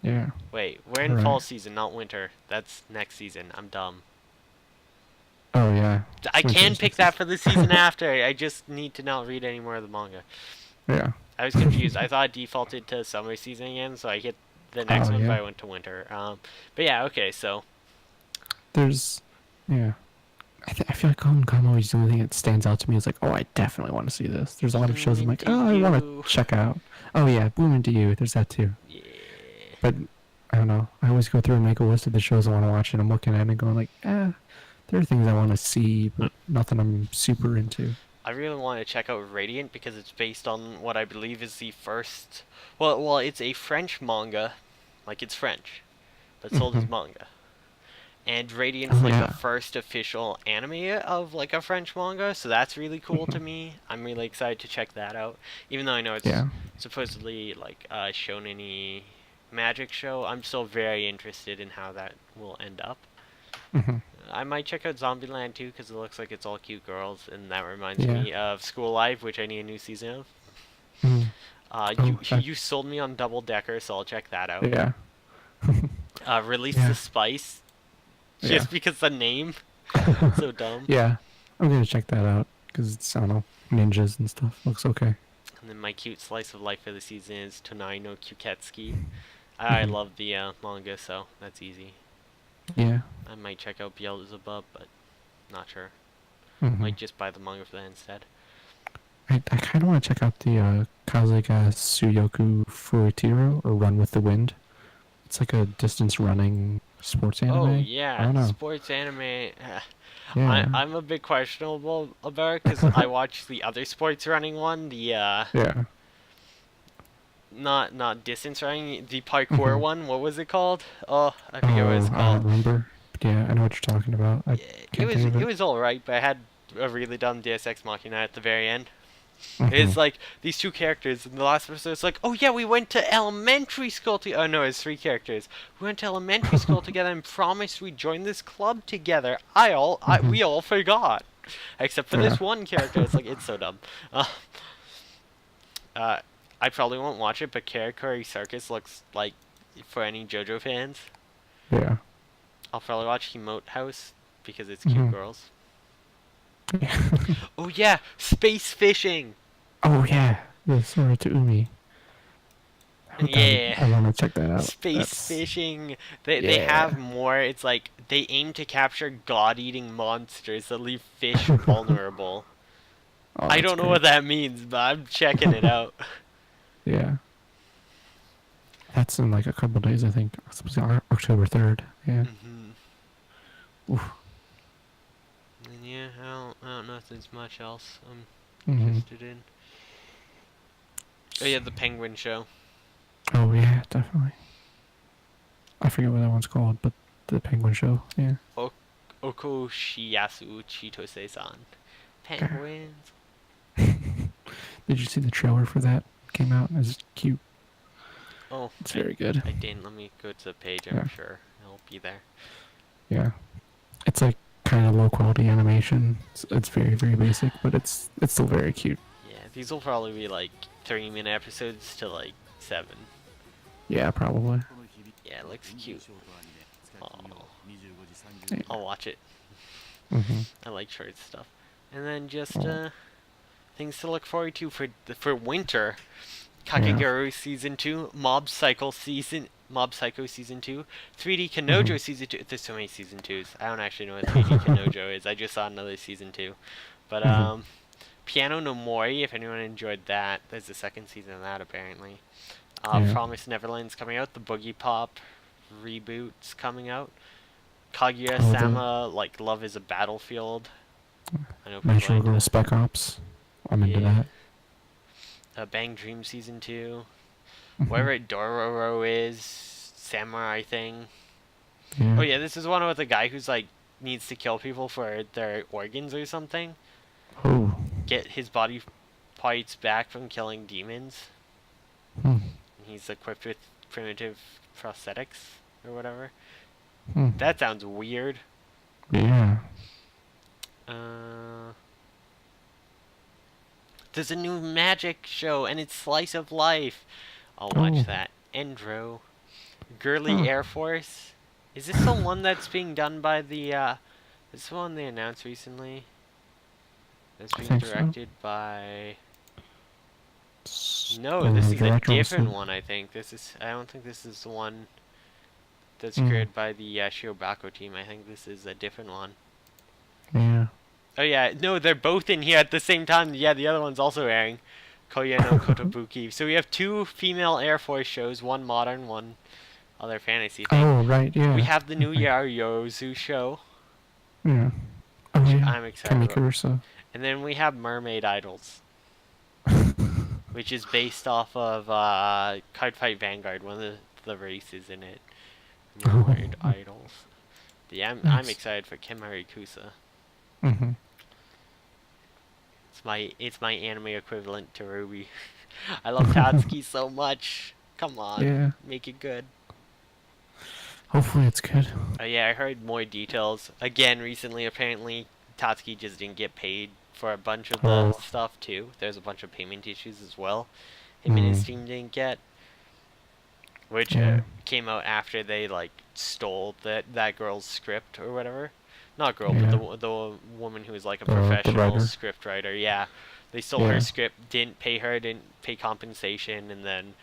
Yeah. Wait, we're in fall season, not winter. That's next season. I'm dumb. Oh, yeah. I can pick that for the season after. I just need to not read any more of the manga. Yeah. I was confused. I thought it defaulted to summer season again, so I hit the next one, but I went to winter. But yeah, okay, so... There's... Yeah. I feel like Golden Kamuy is the only thing that stands out to me is like, oh, I definitely want to see this. There's a lot of shows I'm like, oh, I want to check out. Oh, yeah, Bloom Into You. There's that, too. Yeah. But, I don't know. I always go through and make a list of the shows I want to watch, and I'm looking at it and going like, there are things I want to see, but nothing I'm super into. I really want to check out Radiant because it's based on what I believe is the first... Well, it's a French manga. Like, it's French, but sold as manga. And Radiant's the first official anime of like a French manga, so that's really cool to me. I'm really excited to check that out. Even though I know it's supposedly like a shonen-y magic show, I'm still very interested in how that will end up. I might check out Zombieland too, because it looks like it's all cute girls, and that reminds me of School Life, which I need a new season of. You sold me on Double Decker, so I'll check that out. Yeah. Release the Spice. Just because the name. So dumb. Yeah. I'm gonna check that out, because it's, I don't know, ninjas and stuff. Looks okay. And then my cute slice of life for the season is Tonai no Kyuketsuki. I love the manga, so that's easy. Yeah. I might check out Beelzebub, but not sure. Mm-hmm. Might just buy the manga for that instead. I kind of want to check out the Kazega Suyoku Furitiro, or Run with the Wind. It's like a distance running sports anime. Oh, yeah. I don't know. Sports anime. Yeah. I'm a bit questionable about it, because I watched the other sports running one, the... Yeah. Not distance running, the parkour one. What was it called? Oh, I forget what it's called. I don't remember. Yeah, I know what you're talking about. It was alright, but I had a really dumb Deus Ex Machina at the very end. It's like these two characters in the last episode. It's like, oh yeah, we went to elementary school together. Oh no, it's three characters. We went to elementary school together and promised we'd join this club together. We all forgot, except for this one character. It's like, it's so dumb. I probably won't watch it, but Karakuri Circus looks like, for any JoJo fans. Yeah. I'll probably watch Emote House because it's cute girls. Oh yeah, space fishing. Oh yeah, the Sora to Umi. Yeah, I want to check that out. Space fishing. They have more. It's like they aim to capture god-eating monsters that leave fish vulnerable. I don't know what that means, but I'm checking it out. Yeah. That's in like a couple days, I think. It's supposed to be October 3rd. Yeah. Oof. And yeah, I don't know if there's much else I'm interested in. Oh yeah, the Penguin Show. Oh yeah, definitely. I forget what that one's called, but the Penguin Show, yeah. Oko Shiyasu Chitose-san. Penguins. Did you see the trailer for that? Came out. It's cute. Oh, it's very good. I didn't. Let me go to the page. I'm sure it'll be there. Yeah, it's like kind of low quality animation. It's very, very basic, but it's still very cute. Yeah, these will probably be like 30-minute episodes to like 7. Yeah, probably. Yeah, it looks cute. Oh. Yeah. I'll watch it. I like short stuff. And then just things to look forward to for winter. Kakegurui Season 2, Mob Psycho Season 2, 3D Kanojo Season 2. There's so many Season 2s. I don't actually know what 3D Kanojo is. I just saw another Season 2. But, Piano no Mori, if anyone enjoyed that. There's the second season of that, apparently. Promise Neverland's coming out. The Boogie Pop reboot's coming out. Kaguya-sama, like, Love is a Battlefield. I know people Natural like Girl that. Spec Ops. I'm into that. Bang Dream Season 2. Whatever Dororo is. Samurai thing. Yeah. Oh yeah, this is one with a guy who's like needs to kill people for their organs or something. Oh. Get his body parts back from killing demons. Hmm. He's equipped with primitive prosthetics or whatever. Hmm. That sounds weird. Yeah. There's a new magic show and it's Slice of Life. I'll watch that. Endro. Girly Air Force. Is this the one that's being done by the, is this the one they announced recently? That's being directed by... No, this is a different one, I think. I don't think this is the one that's created by the Shiobako team. I think this is a different one. Yeah. Oh yeah, no, they're both in here at the same time. Yeah, the other one's also airing. Koya no Kotobuki. So we have 2 female Air Force shows, one modern, one other fantasy thing. Oh, right, yeah. We have the new Yaoyorozu show. Yeah. Oh, yeah. I'm excited about. And then we have Mermaid Idols. Which is based off of Cardfight Vanguard, one of the races in it. Mermaid Idols. Yeah, I'm excited for Kemari Kusa. It's my anime equivalent to Ruby. I love Tatsuki so much. Come on, make it good. Hopefully it's good. Yeah, I heard more details. Again, recently, apparently, Tatsuki just didn't get paid for a bunch of the stuff, too. There's a bunch of payment issues as well. Him and his team didn't get. Which came out after they, like, stole that girl's script or whatever. Not girl, but the woman who was, like, a professional script writer. Yeah. They stole her script, didn't pay her, didn't pay compensation, and then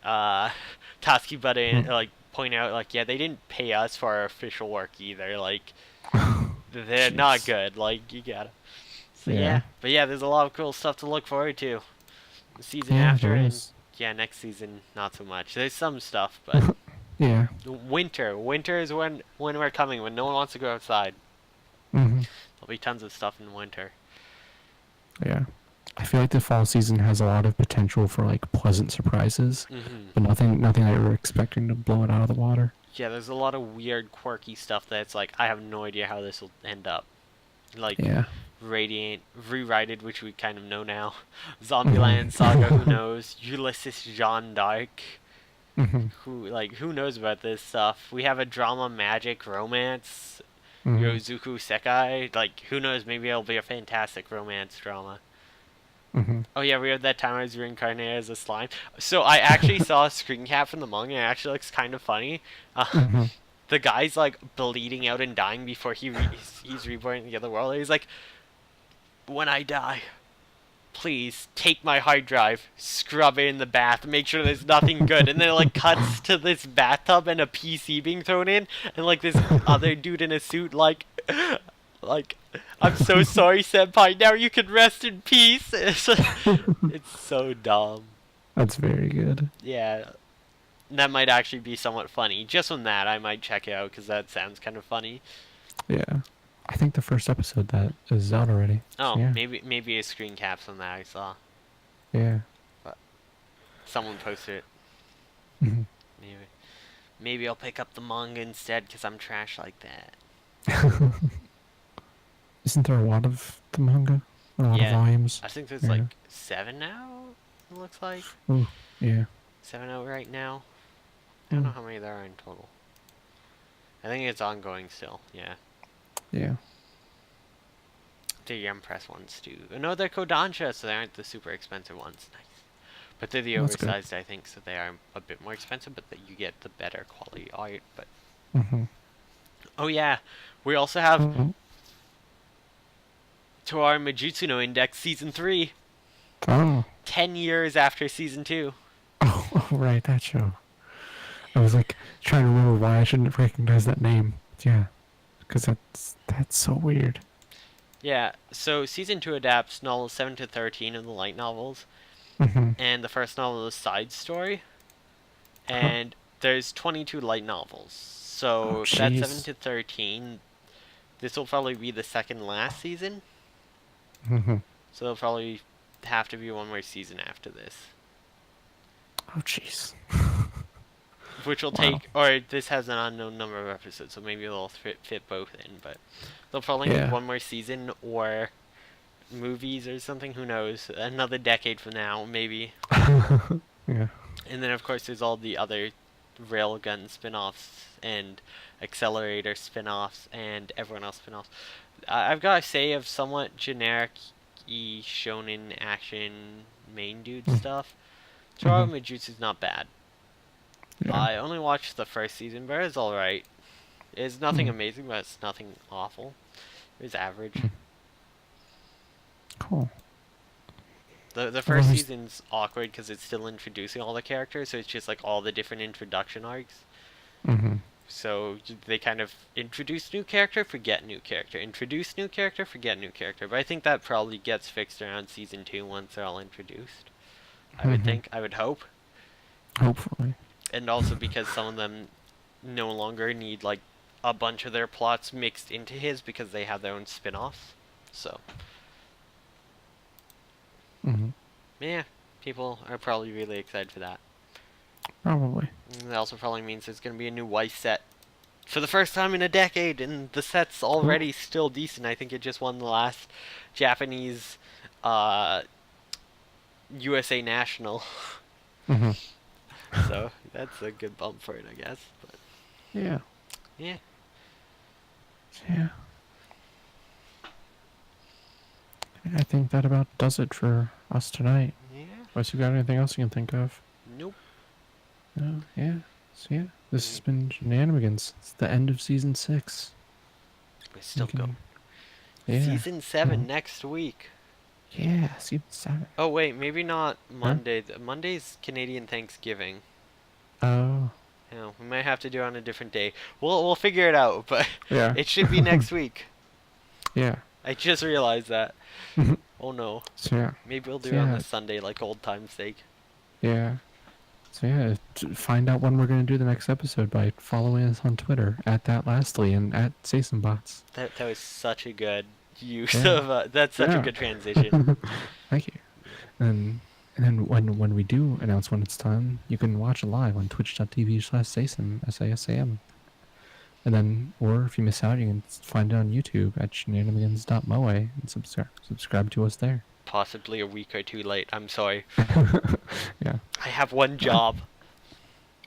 Tatsuki butt in, like, point out, like, yeah, they didn't pay us for our official work either. Like, they're not good. Like, you gotta. So, yeah. But yeah, there's a lot of cool stuff to look forward to. The season after, and next season, not so much. There's some stuff, but winter is when we're coming, when no one wants to go outside. There'll be tons of stuff in winter. Yeah. I feel like the fall season has a lot of potential for like pleasant surprises, but nothing that you're expecting to blow it out of the water. Yeah, there's a lot of weird, quirky stuff that's like, I have no idea how this will end up. Like, Radiant, Rewrited, which we kind of know now. Zombieland Saga, who knows? Ulysses Jeanne d'Arc. Who knows about this stuff? We have a drama, magic, romance. Yozuku Sekai. Like, who knows? Maybe it'll be a fantastic romance drama. Oh yeah, we have that time I was reincarnated as a slime. So I actually saw a screen cap from the manga, and it actually looks kind of funny. The guy's like bleeding out and dying before he's reborn in the other world. And he's like, when I die, please take my hard drive, scrub it in the bath, make sure there's nothing good. And then it like cuts to this bathtub and a PC being thrown in, and like this other dude in a suit like, I'm so sorry, senpai. Now you can rest in peace. It's so dumb. That's very good. Yeah. That might actually be somewhat funny. Just from that, I might check it out because that sounds kind of funny. Yeah. I think the first episode that is out already. Oh, maybe a screen cap on that I saw. Yeah. But someone posted it. Maybe I'll pick up the manga instead because I'm trash like that. Isn't there a lot of the manga? A lot of volumes? I think there's like 7 now, it looks like. Ooh, yeah. 7 out right now. I don't know how many there are in total. I think it's ongoing still, yeah. Yeah. The Yum Press ones too. No, they're Kodansha, so they aren't the super expensive ones. Nice. But they're the oversized, I think, so they are a bit more expensive, but you get the better quality art. But oh yeah, we also have To Our Majutsu no Index Season 3. Oh. 10 years after season 2. Oh, right, that show. I was like trying to remember why I shouldn't recognize that name. Yeah, because that's so weird. Yeah, so season 2 adapts novels 7 to 13 of the light novels, Mm-hmm. and the first novel is Side Story, Huh. and there's 22 light novels. Oh, So if that's 7 jeez. to 13, this will probably be the second last season, Mm-hmm. so there'll probably have to be one more season after this. Oh, jeez. Which will Wow. take, or this has an unknown number of episodes, so maybe they'll fit both in, but they'll probably need Yeah. one more season or movies or something, who knows, another decade from now, maybe. Yeah. And then, of course, there's all the other Railgun spin-offs and Accelerator spin-offs and everyone else spin-offs. I've got to say, of somewhat generic-y shonen action main dude stuff, Toro Mm-hmm. Majutsu's not bad. Yeah. I only watched the first season, but it's alright. It's nothing Mm. amazing, but it's nothing awful. It was average. Mm. Cool. The Well, first season's awkward because it's still introducing all the characters, so it's just like all the different introduction arcs. Mm-hmm. So they kind of introduce new character, forget new character, introduce new character, forget new character. But I think that probably gets fixed around season 2 once they're all introduced. I would Mm-hmm. think, I would hope. Hopefully. And also because some of them no longer need like a bunch of their plots mixed into his because they have their own spin-offs. So, Mm-hmm. yeah, people are probably really excited for that. Probably. And that also probably means there's going to be a new Weiss set for the first time in a decade, and the set's already still decent. I think it just won the last Japanese USA National. Mm-hmm. So that's a good bump for it, I guess. But Yeah. yeah. Yeah. I think that about does it for us tonight. Yeah. Unless you got anything else you can think of. Nope. No, yeah. So yeah, this has been Shenanimegans. It's the end of season 6. We still You go. can- Yeah. Season 7 Mhm. next week. Yeah, season 7. Oh wait, maybe not Monday. Monday's Canadian Thanksgiving. Oh. Yeah, we might have to do it on a different day. We'll figure it out, but Yeah. it should be next week. Yeah. I just realized that. Mhm. Oh no. So yeah. Maybe we'll do So it on yeah. the Sunday, like old time's sake. Yeah. So yeah, find out when we're going to do the next episode by following us on Twitter @thatlastly and @SasamBots. That was such a good use Yeah. of. That's such a Yeah. good transition. Thank you. And then when we do announce when it's done, you can watch it live on twitch.tv/Sasam, SASAM. And then, or if you miss out, you can find it on YouTube at shenanimegans.moe and subscribe to us there. Possibly a week or two late. I'm sorry. Yeah. I have one job.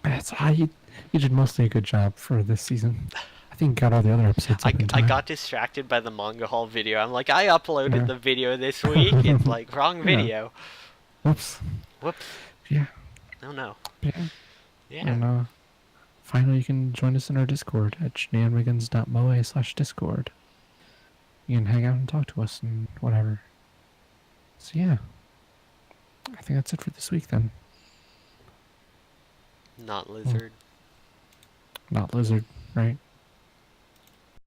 That's how you did mostly a good job for this season. I think you got all the other episodes up in I time. got distracted by the manga haul video. I'm like, I uploaded Yeah. the video this week. It's like, wrong Yeah. video. Whoops. Whoops. Yeah. No, no. Yeah. Yeah. And finally, you can join us in our Discord at shenanimegans.moe/Discord. You can hang out and talk to us and whatever. So yeah, I think that's it for this week then. Not lizard. Not lizard, right?